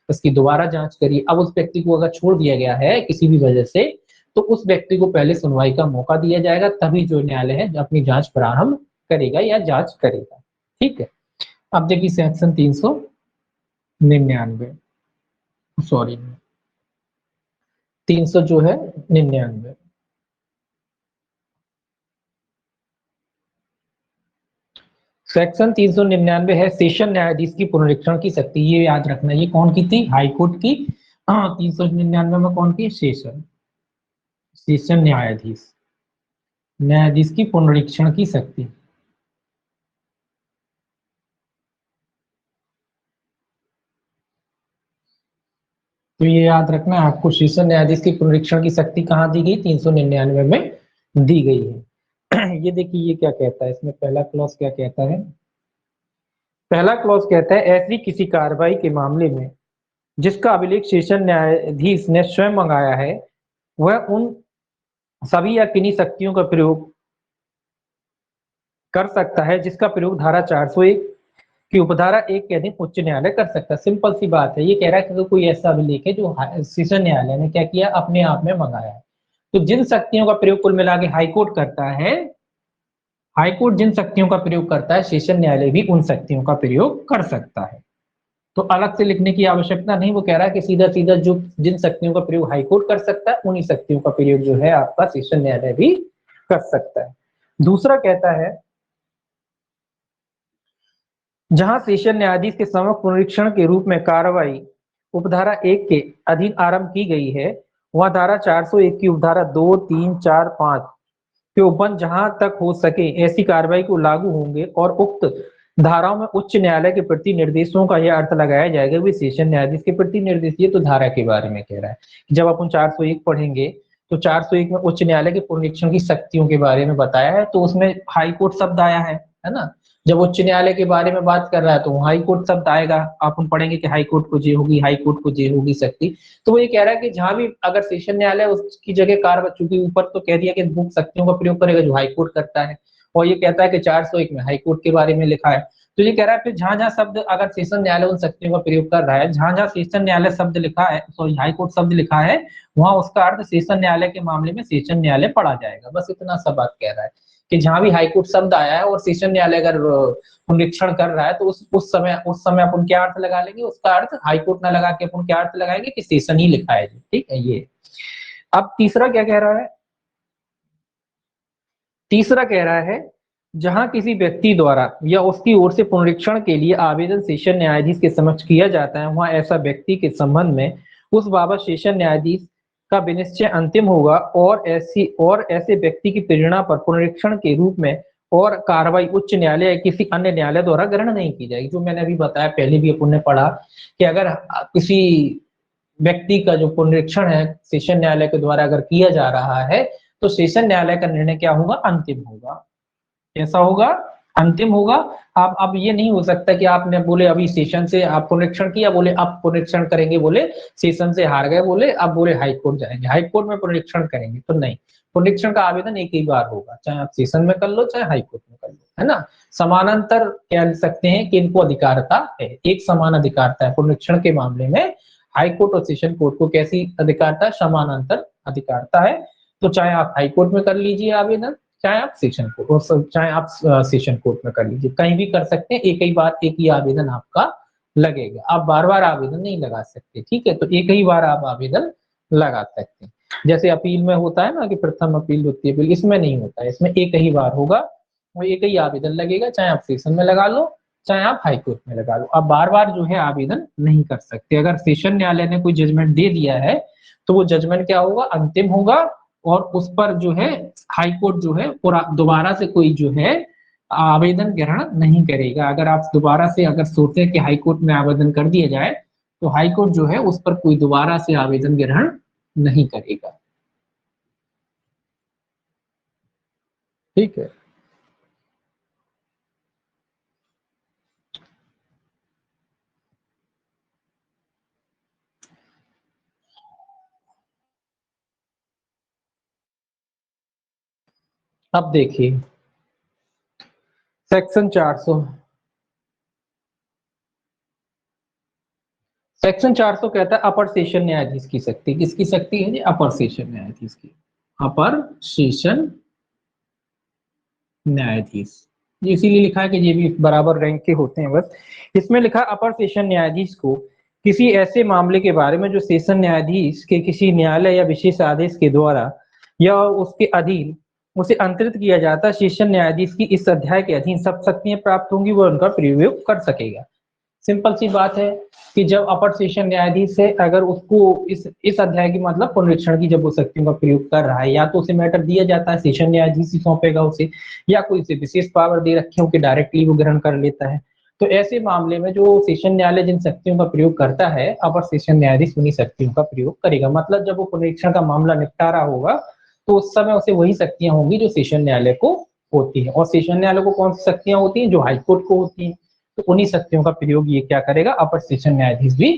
उसकी दोबारा जांच करिए। अब उस व्यक्ति को अगर छोड़ दिया गया है किसी भी वजह से, तो उस व्यक्ति को पहले सुनवाई का मौका दिया जाएगा, तभी जो न्यायालय है अपनी जांच प्रारंभ करेगा या जांच करेगा। ठीक है, अब देखिए सेक्शन 399, सॉरी 300 जो है 99, सेक्शन 399 है सेशन न्यायाधीश की पुनरीक्षण की शक्ति। ये याद रखना, ये कौन की थी? हाईकोर्ट की। 399 में कौन की? सेशन सेशन न्यायाधीश की पुनरीक्षण की शक्ति। तो ये याद रखना आपको, सेशन न्यायाधीश की पुनरीक्षण की शक्ति कहाँ दी गई? 399 में दी गई है। ये देखिए ये क्या कहता है, इसमें पहला क्लॉज क्या कहता है? पहला क्लॉज कहता है ऐसी किसी कार्रवाई के मामले में जिसका अभिलेख सेशन न्यायाधीश ने स्वयं मंगाया है, वह उन सभी या किन्हीं शक्तियों का प्रयोग कर सकता है जिसका प्रयोग धारा 401 की उपधारा 1 के अधीन उच्च न्यायालय कर सकता है। सिंपल सी बात है, ये कह रहा है कि कोई ऐसा अभिलेख है जो सेशन न्यायालय ने क्या किया? अपने आप में मंगाया है। तो जिन शक्तियों का प्रयोग कुल मिला के हाईकोर्ट करता है, हाईकोर्ट जिन शक्तियों का प्रयोग करता है, सेशन न्यायालय भी उन शक्तियों का प्रयोग कर सकता है। तो अलग से लिखने की आवश्यकता नहीं, वो कह रहा है कि सीधा सीधा जो जिन शक्तियों का प्रयोग हाईकोर्ट कर सकता है, उन्हीं शक्तियों का प्रयोग जो है आपका सेशन न्यायालय भी कर सकता है। दूसरा कहता है जहां सेशन न्यायाधीश के समक्ष पुनरीक्षण के रूप में कार्रवाई उपधारा 1 के अधीन आरंभ की गई है, वहां धारा 401 की उपधारा 2, 3, 4, 5 के उपबंध जहां तक हो सके ऐसी कार्रवाई को लागू होंगे और उक्त धाराओं में उच्च न्यायालय के प्रति निर्देशों का यह अर्थ लगाया जाएगा भी सेशन न्यायाधीश के प्रति निर्देश। ये तो धारा के बारे में कह रहा है। जब अपन 401 पढ़ेंगे तो 401 में उच्च न्यायालय के पुनरीक्षण की शक्तियों के बारे में बताया है, तो उसमें हाईकोर्ट शब्द आया है ना। जब उच्च न्यायालय के बारे में बात कर रहा है तो हाई कोर्ट शब्द आएगा, अपन पढ़ेंगे कि हाई कोर्ट को जे होगी, हाई कोर्ट को जे होगी शक्ति। तो वो ये कह रहा है कि जहां भी अगर सेशन न्यायालय उसकी जगह कार्य, चूंकि ऊपर तो कह दिया कि मुख्य शक्तियों का प्रयोग करेगा जो हाई कोर्ट करता है, और ये कहता है कि 401 में हाई कोर्ट के बारे में लिखा है। तो ये कह रहा है फिर जहां जहां शब्द अगर सेशन न्यायालय उन शक्तियों का प्रयोग कर रहा है, जहां जहां सेशन न्यायालय शब्द लिखा है, सॉरी हाई कोर्ट शब्द लिखा है, वहां उसका अर्थ सेशन न्यायालय के मामले में सेशन न्यायालय पढ़ा जाएगा। बस इतना सा बात कह रहा है कि जहां भी हाईकोर्ट शब्द आया है और सेशन न्यायालय अगर पुनरीक्षण कर रहा है, तो उस समय अपन क्या अर्थ लगा लेंगे? उसका अर्थ हाईकोर्ट ना लगा के अपन क्या अर्थ लगाएंगे कि सेशन ही लिखा है। ठीक है ये। अब तीसरा क्या कह रहा है? तीसरा कह रहा है जहां किसी व्यक्ति द्वारा या उसकी ओर से पुनरीक्षण के लिए आवेदन सेशन न्यायाधीश के समक्ष किया जाता है, वहां ऐसा व्यक्ति के संबंध में उस बाबत सेशन न्यायाधीश का विनिश्चय अंतिम होगा और ऐसे व्यक्ति की प्रेरणा पर पुनरीक्षण के रूप में और कार्रवाई उच्च न्यायालय या किसी अन्य न्यायालय द्वारा ग्रहण नहीं की जाएगी। जो मैंने अभी बताया, पहले भी अपन ने पढ़ा कि अगर किसी व्यक्ति का जो पुनरीक्षण है सेशन न्यायालय के द्वारा अगर किया जा रहा है, तो सेशन न्यायालय का निर्णय क्या होगा? अंतिम होगा। कैसा होगा? अंतिम होगा। आप अब ये नहीं हो सकता कि आपने बोले अभी सेशन से आप पुनरीक्षण किया, बोले अब पुनरीक्षण करेंगे, बोले सेशन से हार गए, बोले अब बोले हाई कोर्ट जाएंगे, हाई कोर्ट में पुनरीक्षण करेंगे। तो नहीं, पुनरीक्षण का आवेदन एक ही बार होगा, चाहे आप सेशन में कर लो चाहे हाई कोर्ट में कर लो, है ना। समानांतर कह सकते हैं कि इनको अधिकारता है, एक समान अधिकारता है पुनरीक्षण के मामले में। हाई कोर्ट और सेशन कोर्ट को कैसी अधिकारता है? समानांतर अधिकारता है। तो चाहे आप हाई कोर्ट में कर लीजिए आवेदन, चाहे आप सेशन कोर्ट, और चाहे आप सेशन कोर्ट में कर लीजिए, कहीं भी कर सकते हैं। एक ही बार एक ही आवेदन आपका लगेगा, आप बार बार आवेदन नहीं लगा सकते। ठीक है, तो एक ही बार आप आवेदन लगा सकते हैं। जैसे अपील में होता है ना कि प्रथम अपील, द्वितीय अपील, इसमें नहीं होता है, इसमें एक ही बार होगा, वो एक ही आवेदन लगेगा, चाहे आप सेशन में लगा लो चाहे आप हाई कोर्ट में लगा लो। आप बार बार जो है आवेदन नहीं कर सकते। अगर सेशन न्यायालय ने कोई जजमेंट दे दिया है तो वो जजमेंट क्या होगा? अंतिम होगा, और उस पर जो है हाई कोर्ट जो है दोबारा से कोई जो है आवेदन ग्रहण नहीं करेगा। अगर आप दोबारा से अगर सोचते हैं कि हाई कोर्ट में आवेदन कर दिया जाए, तो हाई कोर्ट जो है उस पर कोई दोबारा से आवेदन ग्रहण नहीं करेगा। ठीक है। अब देखिए सेक्शन 400, सेक्शन 400 कहता है अपर सेशन न्यायाधीश की शक्ति, किसकी शक्ति है जी? अपर सेशन न्यायाधीश की। अपर सेशन न्यायाधीश, ये इसीलिए लिखा है कि ये भी बराबर रैंक के होते हैं बस। इसमें लिखा है अपर सेशन न्यायाधीश को किसी ऐसे मामले के बारे में जो सेशन न्यायाधीश के किसी न्यायालय या विशेष आदेश के द्वारा या उसके अधीन उसे अंतरित किया जाता है, सेशन न्यायाधीश की इस अध्याय के अधीन सब शक्तियां प्राप्त होंगी, वह उनका प्रयोग कर सकेगा। सिंपल सी बात है कि जब अपर सेशन न्यायाधीश है, अगर उसको इस अध्याय की मतलब पुनरीक्षण की जब वो शक्तियों का प्रयोग कर रहा है, या तो उसे मैटर दिया जाता है, सेशन न्यायाधीश ही सौंपेगा उसे, या कोई उसे विशेष पावर दे रखे हो कि डायरेक्टली वो ग्रहण कर लेता है। तो ऐसे मामले में जो सेशन न्यायालय जिन शक्तियों का प्रयोग करता है, अपर सेशन न्यायाधीश उन्हीं शक्तियों का प्रयोग करेगा। मतलब जब वो पुनरीक्षण का मामला निपटारा होगा तो उस समय उसे वही शक्तियां होंगी जो सेशन न्यायालय को होती है। और सेशन न्यायालय को कौन सी शक्तियां होती हैं? जो हाईकोर्ट को होती है। तो उन्हीं शक्तियों का प्रयोग ये क्या करेगा? अपर सेशन न्यायाधीश भी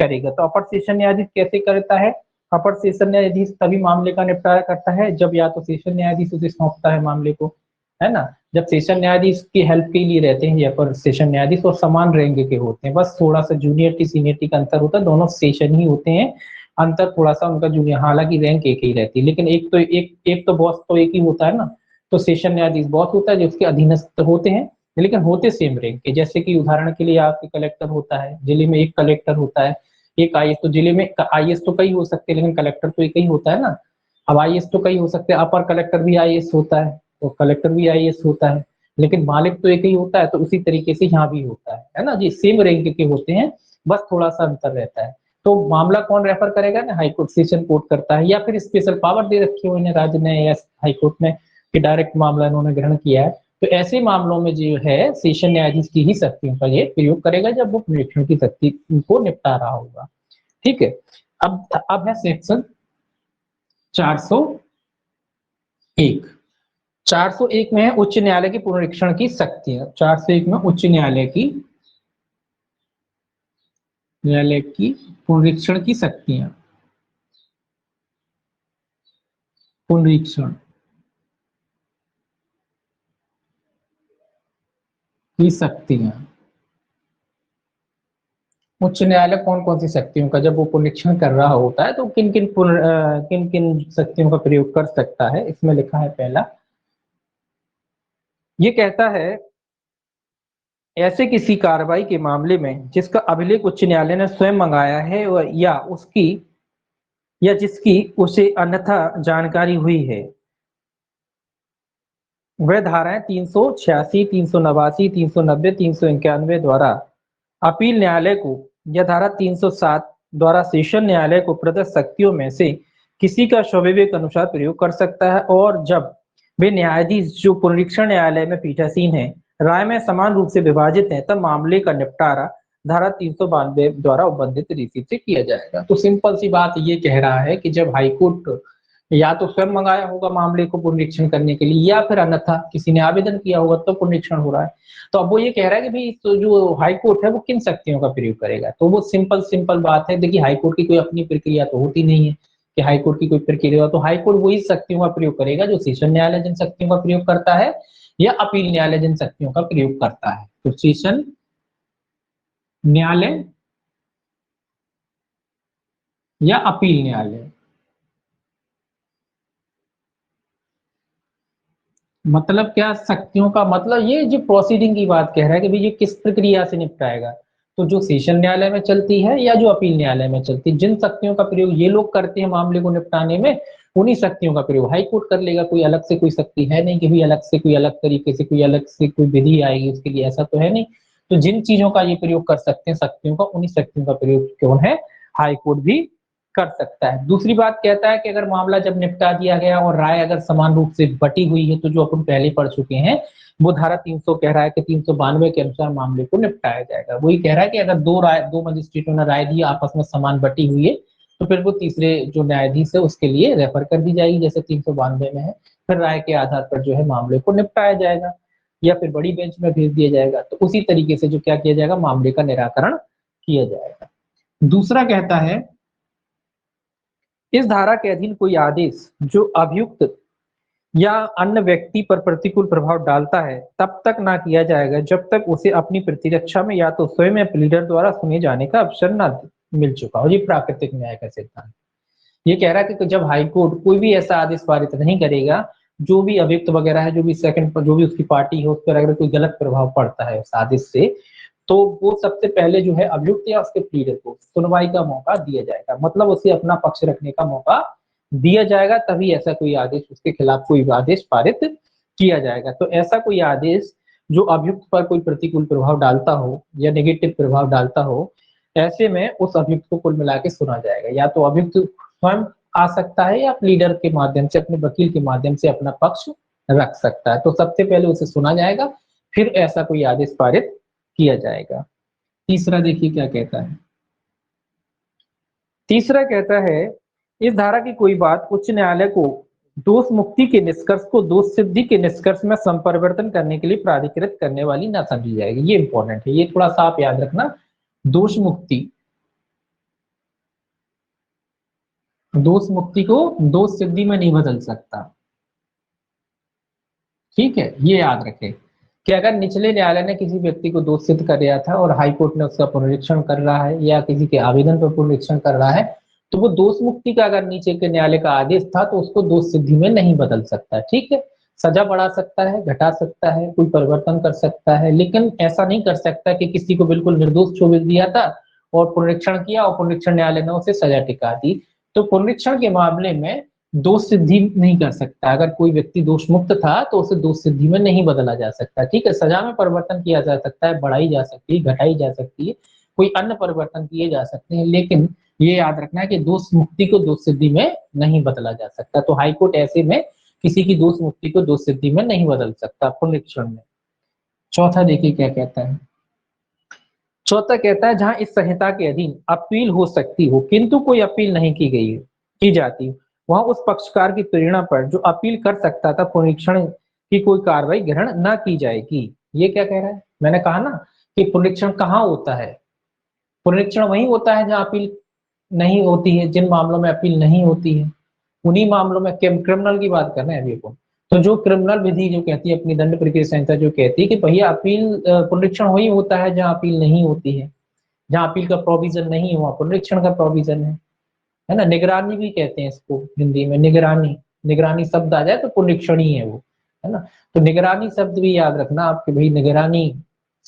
करेगा। तो अपर सेशन न्यायाधीश कैसे करता है? अपर सेशन न्यायाधीश तभी मामले का निपटारा करता है जब या तो सेशन न्यायाधीश उसे सौंपता है मामले को, है ना। जब सेशन न्यायाधीश की हेल्प के लिए रहते हैं ये अपर सेशन न्यायाधीश, और समान रैंक के होते हैं, बस थोड़ा सा जूनियरिटी सीनियरिटी का अंतर होता है, दोनों सेशन ही होते हैं, अंतर थोड़ा सा उनका जूनियर, हालांकि रैंक एक ही रहती है, लेकिन एक तो बॉस तो एक ही होता है ना। तो सेशन न्यायाधीश बॉस होता है जो उसके अधीनस्थ होते हैं, लेकिन होते सेम रैंक के। जैसे कि उदाहरण के लिए आपके कलेक्टर होता है, जिले में एक कलेक्टर होता है, एक आईएएस। तो जिले में आईएएस तो कई हो सकते हैं, लेकिन कलेक्टर तो एक ही होता है ना। अब आईएएस तो कई हो सकते हैं, अपर कलेक्टर भी आईएएस होता है, तो कलेक्टर भी आईएएस होता है, लेकिन मालिक तो एक ही होता है। तो उसी तरीके से यहाँ भी होता है ना जी, सेम रैंक के होते हैं, बस थोड़ा सा अंतर रहता है। तो मामला कौन रेफर करेगा ना? हाईकोर्ट, सेशन कोर्ट करता है, या फिर स्पेशल पावर दे रखी हो इन्हें राज्य ने या हाईकोर्ट ने कि डायरेक्ट मामला इन्होंने ग्रहण किया है। तो ऐसे मामलों में जो है सेशन न्यायाधीश की ही शक्तियों का ये प्रयोग करेगा जब वो पुनरीक्षण की शक्ति को निपटा रहा होगा। ठीक है। अब है सेक्शन 401। 401 में है उच्च न्यायालय की पुनरीक्षण की शक्तियां। 401 में उच्च न्यायालय की पुनरीक्षण की शक्तियां, पुनरीक्षण की शक्तियां। उच्च न्यायालय कौन कौन सी शक्तियों का जब वो पुनरीक्षण कर रहा होता है तो किन किन शक्तियों का प्रयोग कर सकता है? इसमें लिखा है पहला, ये कहता है ऐसे किसी कार्रवाई के मामले में जिसका अभिलेख उच्च न्यायालय ने स्वयं मंगाया है या जिसकी उसे अन्यथा जानकारी हुई है, वह धाराएं 386, 389, 390, 391 द्वारा अपील न्यायालय को या धारा 307 द्वारा सेशन न्यायालय को प्रदत्त शक्तियों में से किसी का स्वविवेक अनुसार प्रयोग कर सकता है। और जब वे न्यायाधीश जो पुनरीक्षण न्यायालय में पीठासीन है राय में समान रूप से विभाजित है, तब मामले का निपटारा धारा 392 द्वारा उल्लिखित रीति से किया जाएगा। तो सिंपल सी बात ये कह रहा है कि जब हाईकोर्ट या तो स्वयं मंगाया होगा मामले को पुनरीक्षण करने के लिए, या फिर अन्यथा किसी ने आवेदन किया होगा तो पुनरीक्षण हो रहा है। तो अब वो ये कह रहा है कि भाई तो जो हाई कोर्ट है वो किन शक्तियों का प्रयोग करेगा? तो वो सिंपल बात है, देखिए हाई कोर्ट की कोई अपनी प्रक्रिया तो होती नहीं है कि हाई कोर्ट की कोई प्रक्रिया, तो हाई कोर्ट वही शक्तियों का प्रयोग करेगा जो सेशन न्यायालय जिन शक्तियों का प्रयोग करता है या अपील न्यायालय जिन शक्तियों का प्रयोग करता है। तो सेशन न्यायालय या अपील न्यायालय, मतलब क्या शक्तियों का मतलब ये जो प्रोसीडिंग की बात कह रहा है कि भाई ये किस प्रक्रिया से निपटाएगा। तो जो सेशन न्यायालय में चलती है या जो अपील न्यायालय में चलती है, जिन शक्तियों का प्रयोग ये लोग करते हैं मामले को निपटाने में, उन्हीं शक्तियों का प्रयोग हाई कोर्ट कर लेगा। कोई अलग से कोई शक्ति है नहीं कि भाई अलग से कोई अलग तरीके से कोई अलग से कोई विधि आएगी उसके लिए, ऐसा तो है नहीं। तो जिन चीजों का ये प्रयोग कर सकते हैं शक्तियों का, उन्हीं शक्तियों का प्रयोग कौन है? हाई कोर्ट भी कर सकता है। दूसरी बात कहता है कि अगर मामला जब निपटा दिया गया और राय अगर समान रूप से बटी हुई है, तो जो अपन पहले पढ़ चुके हैं वो धारा 300 कह रहा है कि 392 के अनुसार मामले को निपटाया जाएगा। वही कह रहा है कि अगर दो मजिस्ट्रेटों ने राय दी आपस में समान बटी हुई है, तो फिर वो तीसरे जो न्यायाधीश है उसके लिए रेफर कर दी जाएगी, जैसे 392 में है। फिर राय के आधार पर जो है मामले को निपटाया जाएगा या फिर बड़ी बेंच में भेज दिया जाएगा। तो उसी तरीके से जो क्या किया जाएगा, मामले का निराकरण किया जाएगा। दूसरा कहता है इस धारा के अधीन कोई आदेश जो अभियुक्त या अन्य व्यक्ति पर प्रतिकूल प्रभाव डालता है तब तक ना किया जाएगा जब तक उसे अपनी प्रतिरक्षा में या तो स्वयं या प्लीडर द्वारा सुने जाने का अवसर ना मिल चुका हो। ये प्राकृतिक न्याय का सिद्धांत ये कह रहा है कि जब हाई कोर्ट कोई भी ऐसा आदेश पारित नहीं करेगा, जो भी अभियुक्त वगैरह है, जो भी सेकंड जो भी उसकी पार्टी है, उस पर अगर कोई गलत प्रभाव पड़ता है उस आदेश से, तो वो सबसे पहले जो है अभियुक्त या उसके प्लीडर को सुनवाई का मौका दिया जाएगा, मतलब उसे अपना पक्ष रखने का मौका दिया जाएगा, तभी ऐसा कोई आदेश उसके खिलाफ कोई आदेश पारित किया जाएगा। तो ऐसा कोई आदेश जो अभियुक्त पर कोई प्रतिकूल प्रभाव डालता हो या नेगेटिव प्रभाव डालता हो, ऐसे में उस अभियुक्त को कुल मिला के सुना जाएगा। या तो अभियुक्त स्वयं आ सकता है या प्लीडर के माध्यम से, अपने वकील के माध्यम से अपना पक्ष रख सकता है। तो सबसे पहले उसे सुना जाएगा, फिर ऐसा कोई आदेश पारित किया जाएगा। तीसरा देखिए क्या कहता है। तीसरा कहता है इस धारा की कोई बात उच्च न्यायालय को दोष मुक्ति के निष्कर्ष को दोष सिद्धि के निष्कर्ष में संपरिवर्तन करने के लिए प्राधिकृत करने वाली ना समझी जाएगी। ये इंपॉर्टेंट है, ये थोड़ा सा आप याद रखना। दोष मुक्ति को दोष सिद्धि में नहीं बदल सकता, ठीक है, ये याद रखें कि अगर निचले न्यायालय ने किसी व्यक्ति को दोष सिद्ध कर दिया था और हाई कोर्ट ने उसका पुनरीक्षण कर रहा है या किसी के आवेदन पर पुनरीक्षण कर रहा है, तो वो दोष मुक्ति का अगर नीचे के न्यायालय का आदेश था तो उसको दोष सिद्धि में नहीं बदल सकता, ठीक है। सजा बढ़ा सकता है, घटा सकता है, कोई परिवर्तन कर सकता है, लेकिन ऐसा नहीं कर सकता कि किसी को बिल्कुल निर्दोष छोड़ दिया था और पुनरीक्षण किया और पुनरीक्षण न्यायालय ने उसे सजा टिका दी। तो पुनरीक्षण के मामले में दोष सिद्धि नहीं कर सकता। अगर कोई व्यक्ति दोष मुक्त था तो उसे दोष सिद्धि में नहीं बदला जा सकता, ठीक है। सजा में परिवर्तन किया जा सकता है, बढ़ाई जा सकती है, घटाई जा सकती है, कोई अन्य परिवर्तन किए जा सकते हैं, लेकिन ये याद रखना है कि दोष मुक्ति को दोष सिद्धि में नहीं बदला जा सकता। तो हाईकोर्ट ऐसे में किसी की दोष मुक्ति को दोष सिद्धि में नहीं बदल सकता पुनरीक्षण में। चौथा देखिए क्या कहता है। चौथा कहता है जहां इस संहिता के अधीन अपील हो सकती हो किंतु कोई अपील नहीं की जाती, वहां उस पक्षकार की प्रेरणा पर जो अपील कर सकता था पुनरीक्षण की कोई कार्रवाई ग्रहण न की जाएगी। ये क्या कह रहा है, मैंने कहा ना कि पुनरीक्षण कहाँ होता है, पुनरीक्षण वही होता है जहां अपील नहीं होती है, जिन मामलों में अपील नहीं होती है उन्हीं मामलों में। क्रिमिनल की बात कर रहे हैं अभी को, तो जो क्रिमिनल विधि जो कहती है, अपनी दंड प्रक्रिया संहिता जो कहती है कि भैया अपील पुनरीक्षण वही होता है जहां अपील नहीं होती है, जहां अपील का प्रोविजन नहीं हुआ पुनरीक्षण का प्रोविजन है ना। निगरानी भी कहते हैं इसको हिंदी में, निगरानी शब्द आ जाए तो पुनरीक्षण ही है वो, है ना। तो निगरानी शब्द भी याद रखना आपके, भाई निगरानी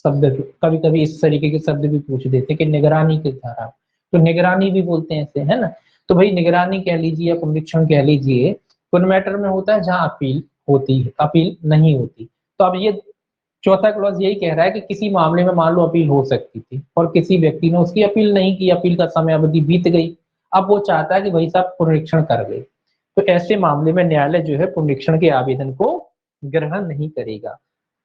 शब्द कभी कभी इस तरीके के शब्द भी पूछ देते कि निगरानी किस धारा, तो निगरानी भी बोलते हैं इसे, है ना। तो भाई निगरानी कह लीजिए या पुनरीक्षण कह लीजिए, उन मैटर में होता है जहां अपील होती है, अपील नहीं होती। तो अब ये चौथा क्लॉज यही कह रहा है कि किसी मामले में मान लो अपील हो सकती थी और किसी व्यक्ति ने उसकी अपील नहीं की, अपील का समय अवधि बीत गई, अब वो चाहता है कि भाई साहब पुनरीक्षण कर ले, तो ऐसे मामले में न्यायालय जो है पुनरीक्षण के आवेदन को ग्रहण नहीं करेगा।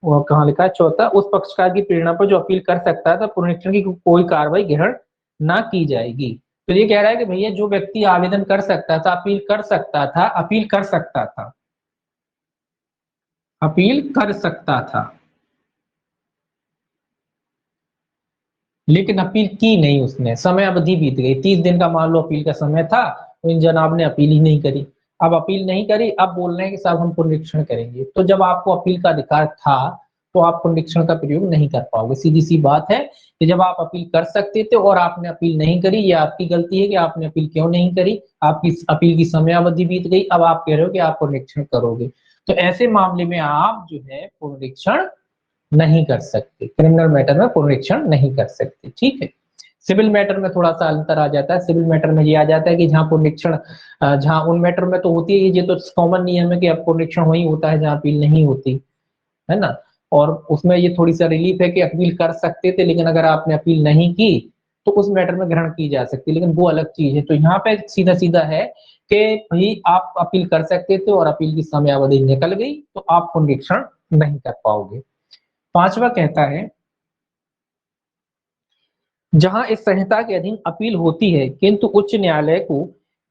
और कहाँ लिखा है चौथा, उस पक्षकार की प्रेरणा पर जो अपील कर सकता है तो पुनरीक्षण की कोई कार्रवाई ग्रहण ना की जाएगी। तो ये कह रहा है कि भैया जो व्यक्ति आवेदन कर सकता था, अपील कर सकता था, अपील कर सकता था, अपील कर सकता था, लेकिन अपील की नहीं उसने, समय अवधि बीत गई, 30 दिन का मान लो अपील का समय था, तो इन जनाब ने अपील ही नहीं करी। अब अपील नहीं करी, अब बोल रहे हैं कि साहब हम पुनरीक्षण करेंगे, तो जब आपको अपील का अधिकार था तो आप पुनरीक्षण का प्रयोग नहीं कर पाओगे। सीधी सी बात है कि जब आप अपील कर सकते थे और आपने अपील नहीं करी, ये आपकी गलती है कि आपने अपील क्यों नहीं करी, आपकी अपील की समयावधि बीत गई, अब आप कह रहे हो कि आप पुनरीक्षण करोगे, तो ऐसे मामले में आप जो है पुनरीक्षण नहीं कर सकते, क्रिमिनल मैटर में पुनरीक्षण नहीं कर सकते, ठीक है। सिविल मैटर में थोड़ा सा अंतर आ जाता है। सिविल मैटर में ये आ जाता है कि जहां पुनरीक्षण, जहां उन मैटर में तो होती है, ये तो कॉमन नियम है कि अब पुनरीक्षण वही होता है जहां अपील नहीं होती, है ना। और उसमें ये थोड़ी सा रिलीफ है कि अपील कर सकते थे, लेकिन अगर आपने अपील नहीं की तो उस मैटर में ग्रहण की जा सकती है, लेकिन वो अलग चीज है। तो यहाँ पे सीधा सीधा है कि भाई आप अपील कर सकते थे और अपील की समयावधि निकल गई तो आप पुनरीक्षण नहीं कर पाओगे। पांचवा कहता है जहां इस संहिता के अधीन अपील होती है किंतु उच्च न्यायालय को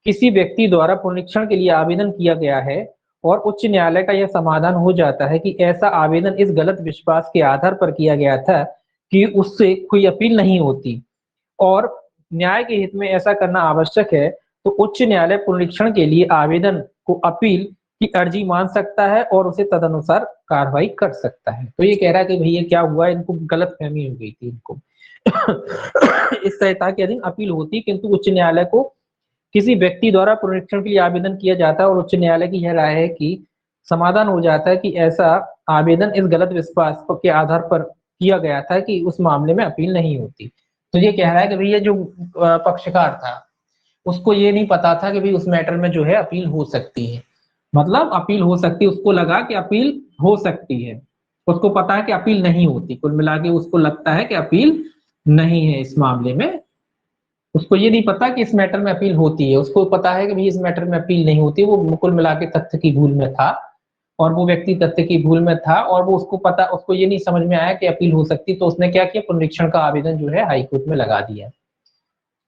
किसी व्यक्ति द्वारा पुनरीक्षण के लिए आवेदन किया गया है और उच्च न्यायालय का यह समाधान हो जाता है कि ऐसा आवेदन इस गलत विश्वास के आधार पर किया गया था कि उससे कोई अपील नहीं होती और न्याय के हित में ऐसा करना आवश्यक है, तो उच्च न्यायालय पुनरीक्षण के लिए आवेदन को अपील की अर्जी मान सकता है और उसे तदनुसार कार्रवाई कर सकता है। तो ये कह रहा है कि भैया क्या हुआ, इनको गलत फहमी हो गई थी इनको। इस संहिता के अधीन अपील होती, किंतु उच्च न्यायालय को किसी व्यक्ति द्वारा पुनरीक्षण के लिए आवेदन किया जाता है और उच्च न्यायालय की यह राय है कि समाधान हो जाता है कि ऐसा आवेदन इस गलत विश्वास के आधार पर किया गया था कि उस मामले में अपील नहीं होती। तो ये कह रहा है कि भैया जो पक्षकार था उसको ये नहीं पता था कि भाई उस मैटर में जो है अपील हो सकती है, मतलब अपील हो सकती है, उसको लगा कि अपील हो सकती है, उसको पता है कि अपील नहीं होती। कुल मिला के उसको लगता है कि अपील नहीं है इस मामले में, उसको ये नहीं पता कि इस मैटर में अपील होती है, उसको पता है कि भाई इस मैटर में अपील नहीं होती। वो कुल मिला के तथ्य की भूल में था, और वो व्यक्ति तथ्य की भूल में था, और वो उसको ये नहीं समझ में आया कि अपील हो सकती। तो उसने क्या किया, पुनरीक्षण का आवेदन जो है हाईकोर्ट में लगा दिया।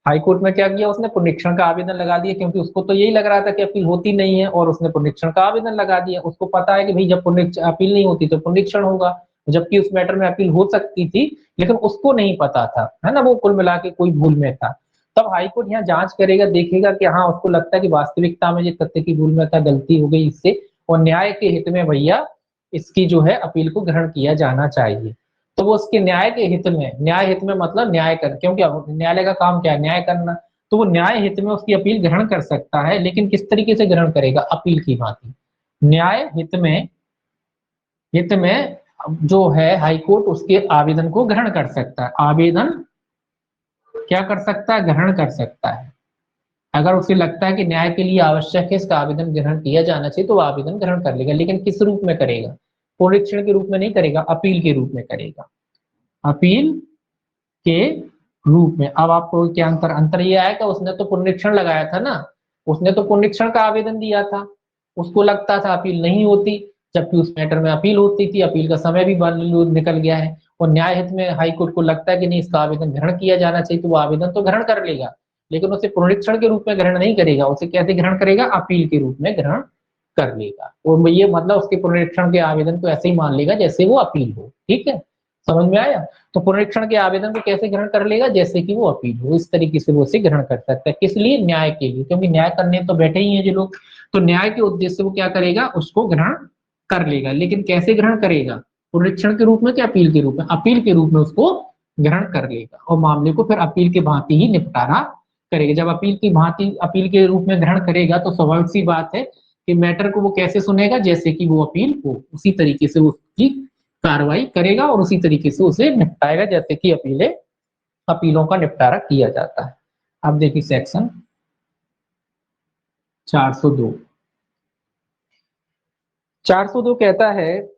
हाईकोर्ट में क्या किया उसने, पुनरीक्षण का आवेदन लगा दिया, क्योंकि उसको तो यही लग रहा था कि अपील होती नहीं है, और उसने पुनरीक्षण का आवेदन लगा दिया। उसको पता है कि भाई जब अपील नहीं होती तो पुनरीक्षण होगा, जबकि उस मैटर में अपील हो सकती थी, लेकिन उसको नहीं पता था, है ना, वो कुल मिला के कोई भूल में था। तब हाईकोर्ट यहाँ जांच करेगा, देखेगा कि हाँ उसको लगता है कि वास्तविकता में ये तथ्य की भूल में था, गलती हो गई इससे, और न्याय के हित में भैया इसकी जो है अपील को ग्रहण किया जाना चाहिए। तो वो उसके न्याय के हित में, न्याय हित में मतलब न्याय कर, क्योंकि न्यायालय का काम क्या है, न्याय करना। तो वो न्याय हित में उसकी अपील ग्रहण कर सकता है, लेकिन किस तरीके से ग्रहण करेगा, अपील की भांति। न्याय हित में जो है हाईकोर्ट उसके आवेदन को ग्रहण कर सकता है, आवेदन क्या कर सकता है, ग्रहण कर सकता है। अगर उसे लगता है कि न्याय के लिए आवश्यक है इसका आवेदन ग्रहण किया जाना चाहिए, तो वो आवेदन ग्रहण कर लेगा, लेकिन किस रूप में करेगा, पुनरीक्षण के रूप में नहीं करेगा, अपील के रूप में करेगा, अपील के रूप में। अब आपको क्या अंतर ये आया कि उसने तो पुनरीक्षण लगाया था ना, उसने तो पुनरीक्षण का आवेदन दिया था, उसको लगता था अपील नहीं होती, जबकि उस मैटर में अपील होती थी, अपील का समय भी निकल गया है, और न्याय हित में हाईकोर्ट को लगता है कि नहीं इसका आवेदन ग्रहण किया जाना चाहिए, तो वो आवेदन तो ग्रहण कर लेगा, लेकिन उसे पुनरीक्षण के रूप में ग्रहण नहीं करेगा, उसे कैसे ग्रहण करेगा, अपील के रूप में ग्रहण कर लेगा। और ये मतलब उसके पुनरीक्षण के आवेदन को ऐसे ही मान लेगा जैसे वो अपील हो। ठीक है, समझ में आया। तो पुनरीक्षण के आवेदन को कैसे ग्रहण कर लेगा, जैसे कि वो अपील हो, इस तरीके से वो उसे ग्रहण कर सकता है। किस लिए, न्याय के लिए, क्योंकि न्याय करने तो बैठे ही हैं जो लोग, तो न्याय के उद्देश्य से वो क्या करेगा, उसको ग्रहण कर लेगा। लेकिन कैसे ग्रहण करेगा, पुनरीक्षण के रूप में क्या अपील के रूप में, अपील के रूप में उसको ग्रहण कर लेगा, और मामले को फिर अपील के भांति ही निपटारा करेगा। जब अपील की भांति अपील के रूप में ग्रहण करेगा, तो स्वाभाविक सी बात है कि मैटर को वो कैसे सुनेगा, जैसे कि वो अपील हो, उसी तरीके से उसकी कार्रवाई करेगा और उसी तरीके से उसे निपटाएगा, जैसे कि अपीलों का निपटारा किया जाता है। अब देखिए सेक्शन 402। 402 कहता है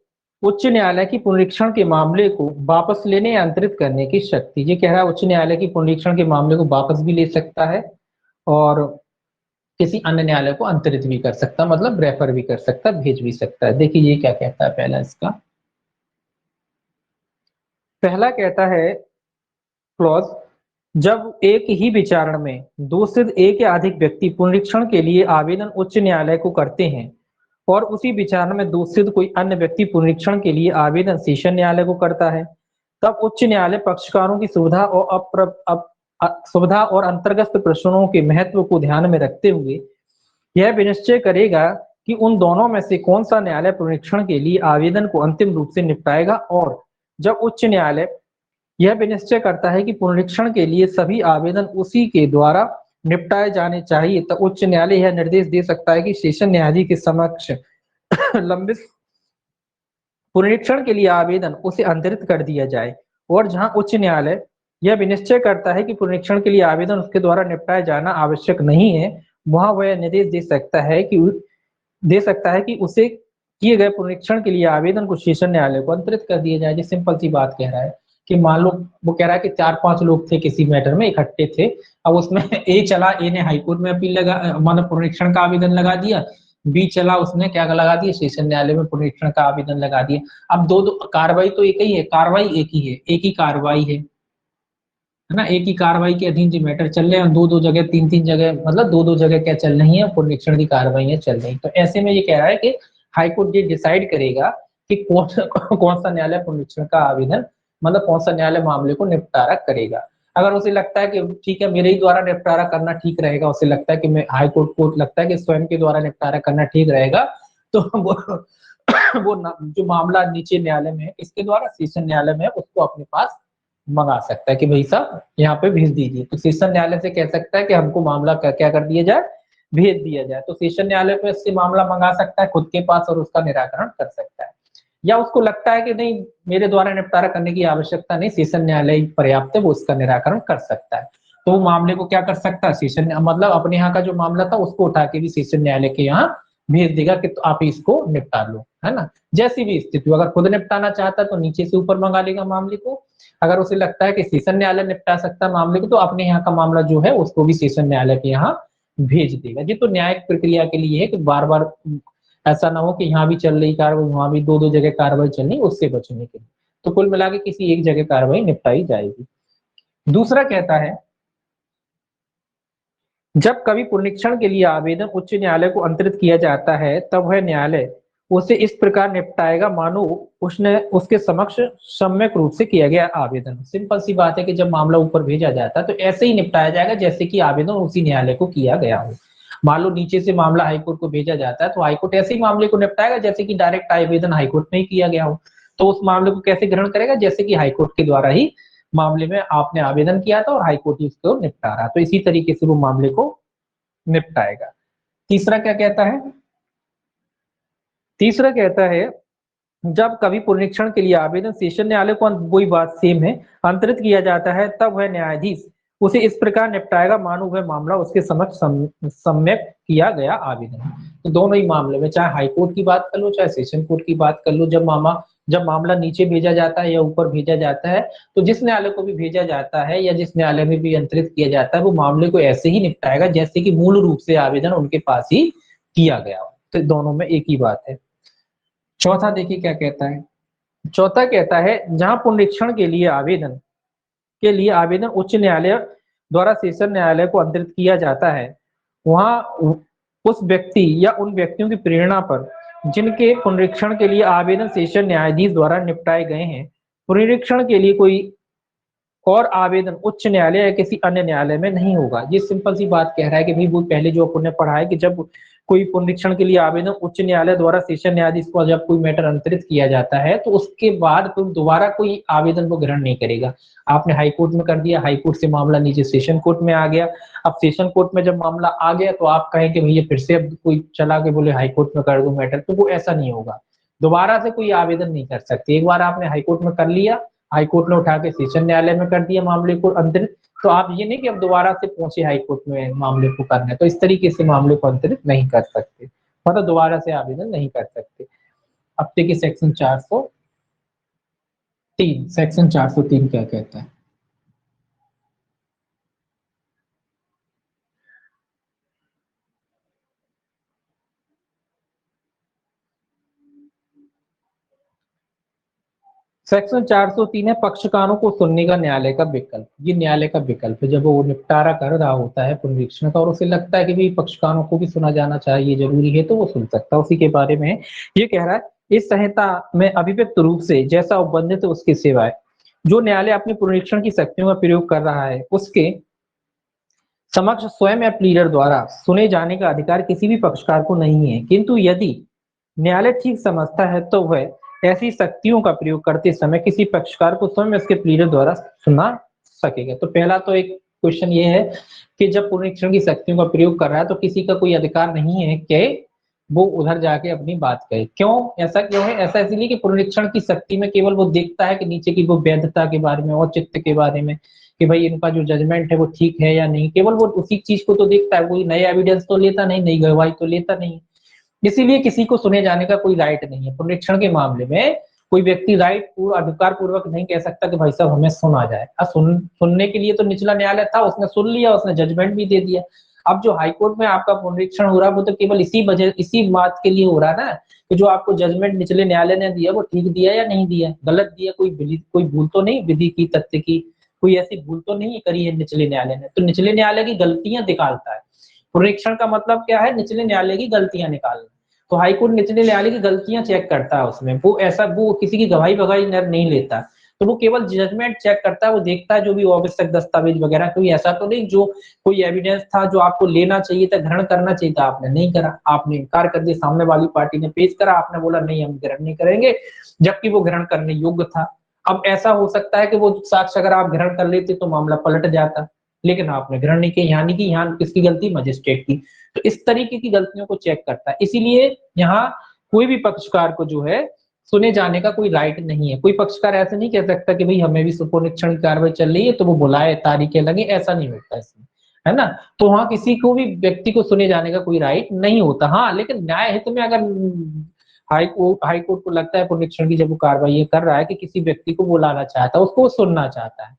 उच्च न्यायालय की पुनरीक्षण के मामले को वापस लेने या अंतरित करने की शक्ति। ये कह रहा है उच्च न्यायालय की पुनरीक्षण के मामले को वापस भी ले सकता है और किसी अन्य न्यायालय को अंतरित भी कर सकता है, मतलब रेफर भी कर सकता है, भेज भी सकता है। देखिए ये क्या कहता है, पहला इसका पहला कहता है क्लॉज, जब एक ही विचारण में दो से एक या अधिक व्यक्ति पुनरीक्षण के लिए आवेदन उच्च न्यायालय को करते हैं और उसी विचारण में दो से कोई अन्य व्यक्ति पुनरीक्षण के लिए आवेदन सेशन न्यायालय को करता है, तब उच्च न्यायालय पक्षकारों की सुविधा और अंतर्गत प्रश्नों के महत्व को ध्यान में रखते हुए यह विनिश्चय करेगा कि उन दोनों में से कौन सा न्यायालय पुनरीक्षण के लिए आवेदन को अंतिम रूप से निपटाएगा। और जब उच्च न्यायालय यह विनिश्चय करता है कि पुनरीक्षण के लिए सभी आवेदन उसी के द्वारा निपटाए जाने चाहिए, तो उच्च न्यायालय यह निर्देश दे सकता है कि सेशन न्यायाधीश के समक्ष लंबित पुनरीक्षण के लिए आवेदन उसे अंतरित कर दिया जाए। और जहां उच्च न्यायालय यह विनिश्चय करता है कि पुनरीक्षण के लिए आवेदन उसके द्वारा निपटाया जाना आवश्यक नहीं है, वहां वह निर्देश दे सकता है कि उसे किए गए पुनरीक्षण के लिए आवेदन को सेशन न्यायालय को अंतरित कर दिया जाए। सिंपल सी बात कह रहा है कि मान लो वो कह रहा है कि 4-5 लोग थे किसी मैटर में इकट्ठे थे, अब उसमें ए चला, ए ने हाईकोर्ट में अपील लगा मानो पुनरीक्षण का आवेदन लगा दिया, बी चला उसने क्या लगा दिया, सेशन न्यायालय में पुनरीक्षण का आवेदन लगा दिया। अब दो दो कार्रवाई तो एक ही है, कार्रवाई एक ही है, एक ही कार्रवाई है ना, एक ही कार्रवाई के अधीन जो मैटर चल रहे हैं, दो दो जगह 3-3 जगह, मतलब दो दो जगह क्या चल रही है, पुनरीक्षण की कार्रवाई चल रही। तो ऐसे में ये कह रहा है कि हाईकोर्ट ये डिसाइड करेगा कि कौन सा न्यायालय पुनरीक्षण का आवेदन, मतलब कौन सा न्यायालय मामले को निपटारा करेगा। अगर उसे लगता है कि ठीक है मेरे ही द्वारा निपटारा करना ठीक रहेगा, उसे लगता है कि मैं हाईकोर्ट को लगता है कि स्वयं के द्वारा निपटारा करना ठीक रहेगा, तो वो जो मामला नीचे न्यायालय में है इसके द्वारा सेशन न्यायालय में उसको अपने पास मंगा सकता है कि भाई साहब यहाँ पे भेज दीजिए। तो सेशन न्यायालय से कह सकता है कि हमको मामला क्या कर दिया जाए, भेज दिया जाए। तो सेशन न्यायालय पे इससे मामला मंगा सकता है खुद के पास और उसका निराकरण कर सकता है। या उसको लगता है कि नहीं मेरे द्वारा निपटारा करने की आवश्यकता नहीं, सेशन न्यायालय पर्याप्त है, वो उसका निराकरण कर सकता है। तो वो मामले को क्या कर सकता है, सेशन मतलब अपने यहाँ का जो मामला था उसको उठा के भी सेशन न्यायालय के यहाँ भेज देगा कि तो आप इसको निपटा लो, है ना। जैसी भी स्थिति हो, अगर खुद निपटाना चाहता है तो नीचे से ऊपर मंगा लेगा मामले को। अगर उसे लगता है कि सेशन न्यायालय निपटा सकता है मामले को तो अपने यहाँ का मामला जो है उसको भी सेशन न्यायालय के यहाँ भेज देगा। ये तो न्यायिक प्रक्रिया के लिए है कि बार बार ऐसा ना हो कि यहाँ भी चल रही कार्रवाई वहां भी दो जगह कार्रवाई चलनी, उससे बचने के लिए। तो कुल मिला के किसी एक जगह कार्रवाई निपटाई जाएगी। दूसरा कहता है जब कभी पुनरीक्षण के लिए आवेदन उच्च न्यायालय को अंतरित किया जाता है तब वह न्यायालय उसे इस प्रकार निपटाएगा मानो उसने उसके समक्ष सम्यक रूप से किया गया आवेदन। सिंपल सी बात है कि जब मामला ऊपर भेजा जाता है तो ऐसे ही निपटाया जाएगा जैसे कि आवेदन उसी न्यायालय को किया गया हो। मान लो नीचे से मामला हाईकोर्ट को भेजा जाता है तो हाईकोर्ट ऐसे ही मामले को निपटाएगा जैसे कि डायरेक्ट आवेदन हाईकोर्ट में ही किया गया हो। तो उस मामले को कैसे ग्रहण करेगा, जैसे कि हाईकोर्ट के द्वारा ही मामले में आपने आवेदन किया था और हाईकोर्ट ही उसको निपटा रहा, तो इसी तरीके से वो मामले को निपटाएगा। तीसरा क्या कहता है, तीसरा कहता है जब कभी पुनरीक्षण के लिए आवेदन सेशन न्यायालय को वही बात सेम है अंतरित किया जाता है तब वह न्यायाधीश उसे इस प्रकार निपटाएगा मानो वह मामला उसके समक्ष सम्यक किया गया आवेदन। तो दोनों ही मामले में चाहे हाई कोर्ट की बात कर लो चाहे सेशन कोर्ट की बात कर लो, जब मामला नीचे भेजा जाता है या ऊपर भेजा जाता है तो जिस न्यायालय को भी भेजा जाता है या जिस न्यायालय में भी अंतरित किया जाता है वो मामले को ऐसे ही निपटाएगा जैसे कि मूल रूप से आवेदन उनके पास ही किया गया हो। तो दोनों में एक ही बात है। चौथा देखिए क्या कहता है, चौथा कहता है जहां पुनरीक्षण के लिए आवेदन उच्च न्यायालय द्वारा सेशन न्यायालय को अंतरित किया जाता है वहां उस व्यक्ति या उन व्यक्तियों की प्रेरणा पर जिनके पुनरीक्षण के लिए आवेदन सेशन न्यायाधीश द्वारा निपटाए गए हैं पुनरीक्षण के लिए कोई और आवेदन उच्च न्यायालय या किसी अन्य न्यायालय में नहीं होगा। ये सिंपल सी बात कह रहा है कि भाई वो पहले जो अपन ने पढ़ा है कि जब कोई पुनरीक्षण के लिए आवेदन उच्च न्यायालय द्वारा सेशन न्यायाधीश को जब कोई मैटर अंतरित किया जाता है तो उसके बाद फिर दोबारा कोई आवेदन वो ग्रहण नहीं करेगा। आपने हाईकोर्ट में कर दिया, हाईकोर्ट से मामला नीचे सेशन कोर्ट में आ गया, अब सेशन कोर्ट में जब मामला आ गया तो आप कहें कि भैया फिर से अब कोई चला के बोले हाईकोर्ट में कर दो मैटर, तो वो ऐसा नहीं होगा। दोबारा से कोई आवेदन नहीं कर सकते। एक बार आपने हाईकोर्ट में कर लिया, हाईकोर्ट ने उठा के सेशन न्यायालय में कर दिया मामले को अंतरित, तो आप ये नहीं कि अब दोबारा से पहुंचे हाईकोर्ट में मामले को करना, तो इस तरीके से मामले को अंतरित नहीं कर सकते, मतलब दोबारा से आवेदन नहीं कर सकते। अब देखिए सेक्शन 403 क्या कहता है। सेक्शन 403 है पक्षकारों को सुनने का न्यायालय का विकल्प। ये न्यायालय का विकल्प है जब वो निपटारा कर रहा होता है पुनरीक्षण का और उसे लगता है कि भाई पक्षकारों को भी सुना जाना चाहिए, जरूरी है, तो वो सुन सकता है। उसी के बारे में ये कह रहा है इस संहिता में अभिव्यक्त रूप से जैसा उपबंधित है उसकी सेवाएं जो न्यायालय अपने पुनरीक्षण की शक्तियों का प्रयोग कर रहा है उसके समक्ष स्वयं या प्लीडर द्वारा सुने जाने का अधिकार किसी भी पक्षकार को नहीं है, किंतु यदि न्यायालय ठीक समझता है तो वह ऐसी शक्तियों का प्रयोग करते समय किसी पक्षकार को स्वयं उसके प्लीडर द्वारा सुना सकेगा। तो पहला तो एक क्वेश्चन ये है कि जब पुनरीक्षण की शक्तियों का प्रयोग कर रहा है तो किसी का कोई अधिकार नहीं है कि वो उधर जाके अपनी बात कहे। क्यों, ऐसा क्यों है? ऐसा इसलिए कि पुनरीक्षण की शक्ति में केवल वो देखता है कि नीचे की वो वैधता के बारे में, औचित्य के बारे में, कि भाई इनका जो जजमेंट है वो ठीक है या नहीं, केवल वो उसी चीज को तो देखता है, कोई नया एविडेंस तो लेता नहीं, नई गवाही तो लेता नहीं। इसीलिए किसी को सुने जाने का कोई राइट नहीं है। पुनरीक्षण के मामले में कोई व्यक्ति अधिकार पूर्वक नहीं कह सकता कि भाई साहब हमें सुना जाए। सुनने के लिए तो निचला न्यायालय था, उसने सुन लिया, उसने जजमेंट भी दे दिया। अब जो हाईकोर्ट में आपका पुनरीक्षण हो रहा है वो तो केवल इसी बात के लिए हो रहा है ना कि जो आपको जजमेंट निचले न्यायालय ने दिया वो ठीक दिया या नहीं दिया, गलत दिया, कोई भूल तो नहीं, विधि की, तथ्य की कोई ऐसी भूल तो नहीं करी है निचले न्यायालय ने। तो निचले न्यायालय की गलतियां निकालता है। पुनरीक्षण का मतलब क्या है? निचले न्यायालय की गलतियां निकालना। तो हाईकोर्ट निचले न्यायालय की गलतियां चेक करता है उसमें, वो किसी की गवाही बगाई नहीं लेता। तो वो केवल जजमेंट चेक करता है, वो देखता है जो भी आवश्यक दस्तावेज वगैरह, कोई ऐसा तो नहीं जो कोई एविडेंस था जो आपको लेना चाहिए था, ग्रहण करना चाहिए था, आपने नहीं करा, आपने इनकार कर दिया, सामने वाली पार्टी ने पेश करा, आपने बोला नहीं हम ग्रहण नहीं करेंगे, जबकि वो ग्रहण करने योग्य था। अब ऐसा हो सकता है कि वो साक्ष्य अगर आप ग्रहण कर लेते तो मामला पलट जाता, लेकिन आपने ग्रहण नहीं किया, यानी कि यहाँ किसकी गलती, मजिस्ट्रेट की। तो इस तरीके की गलतियों को चेक करता है, इसीलिए यहाँ कोई भी पक्षकार को जो है सुने जाने का कोई राइट नहीं है। कोई पक्षकार ऐसे नहीं कह सकता कि भाई हमें भी सुपुरीक्षण की कार्रवाई चल रही है तो वो बुलाए, तारीखें लगे, ऐसा नहीं होता इसमें, है ना। तो वहां किसी को भी व्यक्ति को सुने जाने का कोई राइट नहीं होता। हाँ, लेकिन न्याय हित में अगर हाई कोर्ट को लगता है पुनरीक्षण की जब वो कार्रवाई ये कर रहा है कि किसी व्यक्ति को बुलाना चाहता है, उसको वो सुनना चाहता है,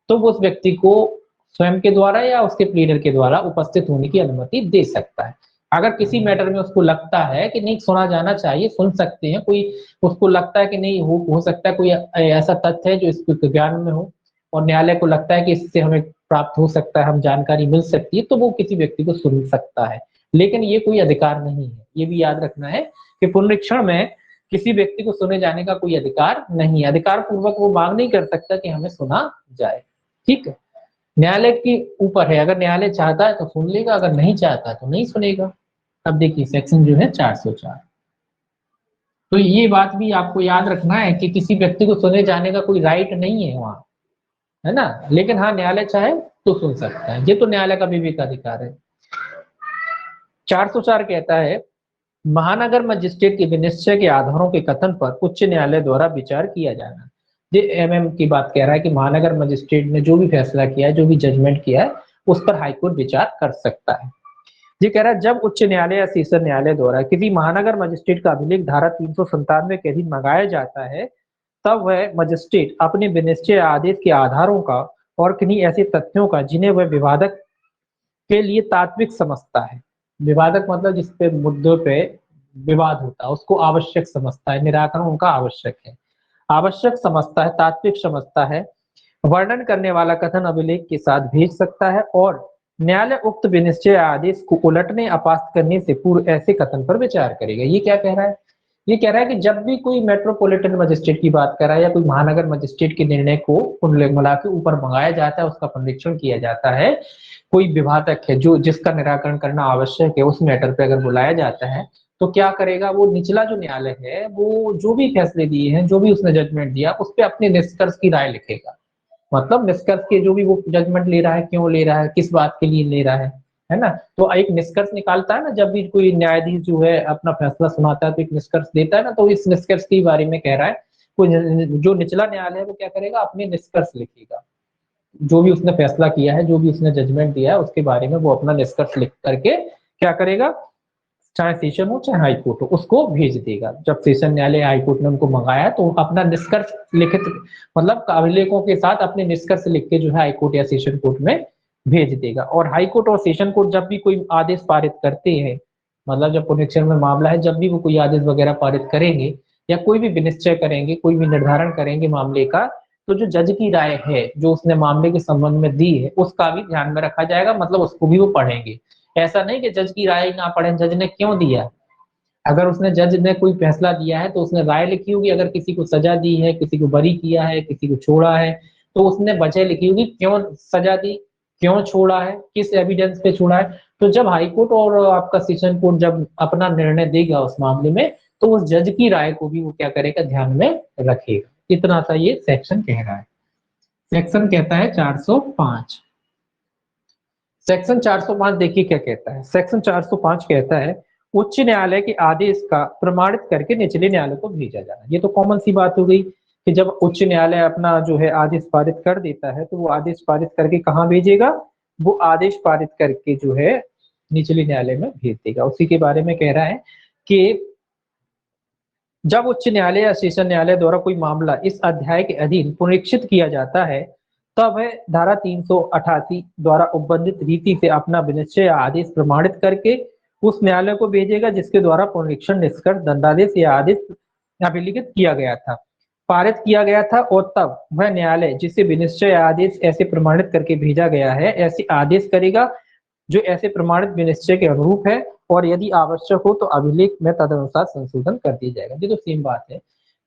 तो वो उस व्यक्ति को स्वयं के द्वारा या उसके प्लीडर के द्वारा उपस्थित होने की अनुमति दे सकता है। अगर किसी मैटर में उसको लगता है कि नहीं सुना जाना चाहिए, सुन सकते हैं, कोई उसको लगता है कि नहीं हो सकता है कोई ऐसा तथ्य है जो इसके ज्ञान में हो और न्यायालय को लगता है कि इससे हमें प्राप्त हो सकता है, हम जानकारी मिल सकती है, तो वो किसी व्यक्ति को सुन सकता है। लेकिन ये कोई अधिकार नहीं है, ये भी याद रखना है कि पुनरीक्षण में किसी व्यक्ति को सुने जाने का कोई अधिकार नहीं है। अधिकार पूर्वक वो मांग नहीं कर सकता कि हमें सुना जाए, ठीक है। न्यायालय के ऊपर है, अगर न्यायालय चाहता है तो सुन लेगा, अगर नहीं चाहता तो नहीं सुनेगा। अब देखिए सेक्शन जो है 404, तो ये बात भी आपको याद रखना है कि किसी व्यक्ति को सुने जाने का कोई राइट नहीं है वहां, है ना। लेकिन हाँ न्यायालय चाहे तो सुन सकता है, ये तो न्यायालय का विवेकाधिकार है। 404 कहता है महानगर मजिस्ट्रेट के विनिश्चय के आधारों के कथन पर उच्च न्यायालय द्वारा विचार किया जाना। ये एमएम की बात कह रहा है कि महानगर मजिस्ट्रेट ने जो भी फैसला किया है, जो भी जजमेंट किया है, उस पर हाईकोर्ट विचार कर सकता है। ये कह रहा है जब उच्च न्यायालय या सेशन न्यायालय द्वारा किसी महानगर मजिस्ट्रेट का अभिलेख धारा 397 के अधीन मंगाया जाता है, तब वह मजिस्ट्रेट अपने विनिश्चय आदेश के आधारों का और किन्हीं ऐसे तथ्यों का जिन्हें वह विवादक के लिए तात्विक समझता है, विवादक मतलब जिस पे मुद्दों पे विवाद होता है उसको आवश्यक समझता है, निराकरण उनका आवश्यक है, आवश्यक समझता है, तात्विक समझता है, वर्णन करने वाला कथन अभिलेख के साथ भेज सकता है और न्यायालय उक्त विनिश्चय आदेश को उलटने अपास्त करने से पूर्व ऐसे कथन पर विचार करेगा। ये क्या कह रहा है, ये कह रहा है कि जब भी कोई मेट्रोपॉलिटन मजिस्ट्रेट की बात कर रहा है या कोई महानगर मजिस्ट्रेट के निर्णय को मिला के ऊपर मंगाया जाता है, उसका पुनरीक्षण किया जाता है, कोई विवादक है जो जिसका निराकरण करना आवश्यक है, उस मैटर पे अगर बुलाया जाता है तो क्या करेगा, वो निचला जो न्यायालय है वो जो भी फैसले दिए हैं, जो भी उसने जजमेंट दिया, उस पर अपने निष्कर्ष की राय लिखेगा। मतलब निष्कर्ष के जो भी वो जजमेंट ले रहा है, क्यों ले रहा है, किस बात के लिए ले रहा है ना। तो एक निष्कर्ष निकालता है ना, जब भी कोई न्यायाधीश जो है अपना फैसला सुनाता है तो एक निष्कर्ष देता है ना, तो इस निष्कर्ष के बारे में कह रहा है कोई जो निचला न्यायालय है वो क्या करेगा, अपने निष्कर्ष लिखेगा, जो भी उसने फैसला किया है, जो भी उसने जजमेंट दिया है उसके बारे में वो अपना निष्कर्ष लिख करके क्या करेगा, चाहे सेशन हो चाहे हाई कोर्ट हो, उसको भेज देगा। जब सेशन न्यायालय हाई कोर्ट ने उनको मंगाया तो अपना निष्कर्ष लिखित मतलब अभिलेखों के साथ अपने निष्कर्ष लिख के जो है हाई कोर्ट या सेशन कोर्ट में भेज देगा। और हाई कोर्ट और सेशन कोर्ट जब भी कोई आदेश पारित करते हैं, मतलब जब पुनरीक्षण में मामला है, जब भी वो कोई आदेश वगैरह पारित करेंगे या कोई भी विनिश्चय करेंगे, कोई भी निर्धारण करेंगे मामले का, तो जो जज की राय है जो उसने मामले के संबंध में दी है उसका भी ध्यान में रखा जाएगा, मतलब उसको भी वो पढ़ेंगे। ऐसा नहीं कि जज की राय ना पढ़े, जज ने क्यों दिया, अगर उसने जज ने कोई फैसला दिया है तो उसने राय लिखी होगी, अगर किसी को सजा दी है, किसी को बरी किया है, किसी को छोड़ा है, तो उसने वजह लिखी होगी क्यों सजा दी, क्यों छोड़ा है, किस एविडेंस पे छोड़ा है। तो जब हाई कोर्ट और आपका सेशन कोर्ट जब अपना निर्णय देगा उस मामले में, तो उस जज की राय को भी वो क्या करेगा, ध्यान में रखेगा। इतना सा ये सेक्शन कह रहा है। सेक्शन कहता है 405, सेक्शन 405 देखिए क्या कहता है। सेक्शन 405 कहता है उच्च न्यायालय के आदेश का प्रमाणित करके निचले न्यायालय को भेजा जाना। ये तो कॉमन सी बात हो गई कि जब उच्च न्यायालय अपना जो है आदेश पारित कर देता है तो वो आदेश पारित करके कहाँ भेजेगा, वो आदेश पारित करके जो है निचले न्यायालय में भेज देगा। उसी के बारे में कह रहा है कि जब उच्च न्यायालय या सेशन न्यायालय द्वारा कोई मामला इस अध्याय के अधीन पुनरीक्षित किया जाता है, तब वह धारा 388 द्वारा उपबंधित रीति से अपना विनिश्चय आदेश प्रमाणित करके उस न्यायालय को भेजेगा जिसके द्वारा पुनरीक्षण निष्कर्ष दंडादेश या आदेश अभिलिखित किया गया था, पारित किया गया था, और तब वह न्यायालय जिसे विनिश्चय आदेश ऐसे प्रमाणित करके भेजा गया है ऐसे आदेश करेगा जो ऐसे प्रमाणित विनिश्चय के अनुरूप है, और यदि आवश्यक हो तो अभिलेख में तदनुसार संशोधन कर दिया जाएगा। ये तो सेम बात है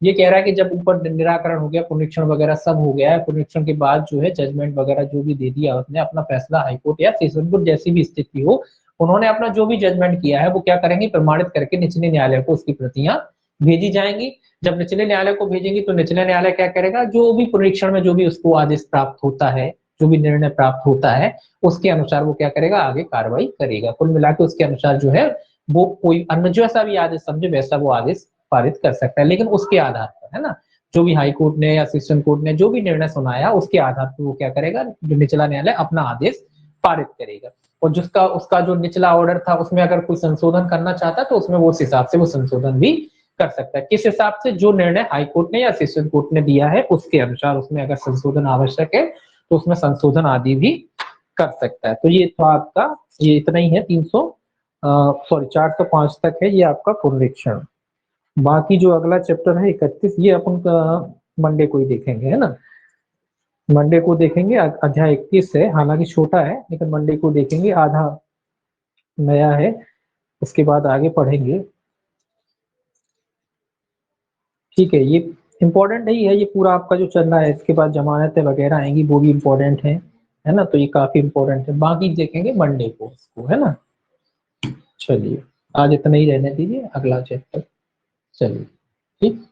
ये कह रहा है कि जब ऊपर निराकरण हो गया, पुनरीक्षण वगैरह सब हो गया है, पुनरीक्षण के बाद जो है जजमेंट वगैरह जो भी दे दिया उसने अपना फैसला, हाईकोर्ट या सेशन कोर्ट जैसी भी स्थिति हो, उन्होंने अपना जो भी जजमेंट किया है वो क्या करेंगे, प्रमाणित करके निचले न्यायालय को उसकी प्रतियां भेजी जाएंगी। जब निचले न्यायालय को भेजेंगी तो निचले न्यायालय क्या करेगा, जो भी पुनरीक्षण में जो भी उसको आदेश प्राप्त होता है, जो भी निर्णय प्राप्त होता है, उसके अनुसार वो क्या करेगा, आगे कार्रवाई करेगा। कुल मिला के उसके अनुसार जो है वो कोई अन्य जैसा भी आदेश समझे वैसा वो आदेश पारित कर सकता है, लेकिन उसके आधार पर, है ना, जो भी हाई कोर्ट ने या सेशन कोर्ट ने जो भी निर्णय सुनाया उसके आधार पर वो क्या करेगा, जो निचला न्यायालय अपना आदेश पारित करेगा। और जिसका उसका जो निचला ऑर्डर था उसमें अगर कोई संशोधन करना चाहता तो उसमें वो उस हिसाब से वो संशोधन भी कर सकता है। किस हिसाब से, जो निर्णय हाई कोर्ट ने या सेशन कोर्ट ने दिया है उसके अनुसार उसमें अगर संशोधन आवश्यक है तो उसमें संशोधन आदि भी कर सकता है। तो ये तो आपका ये इतना ही है, 405 तक है ये आपका पुनरीक्षण। बाकी जो अगला चैप्टर है 31, ये अपन का मंडे को ही देखेंगे, है ना, मंडे को देखेंगे। अध्याय 31 है, हालांकि छोटा है लेकिन मंडे को देखेंगे, आधा नया है, उसके बाद आगे पढ़ेंगे। ठीक है, ये इम्पोर्टेंट नहीं है ये पूरा आपका जो चल रहा है, इसके बाद जमानतें वगैरह आएंगी वो भी इम्पोर्टेंट है ना, तो ये काफी इम्पोर्टेंट है। बाकी देखेंगे मंडे को इसको, है ना। चलिए आज इतना ही रहने दीजिए, अगला चैप्टर, चलिए ठीक।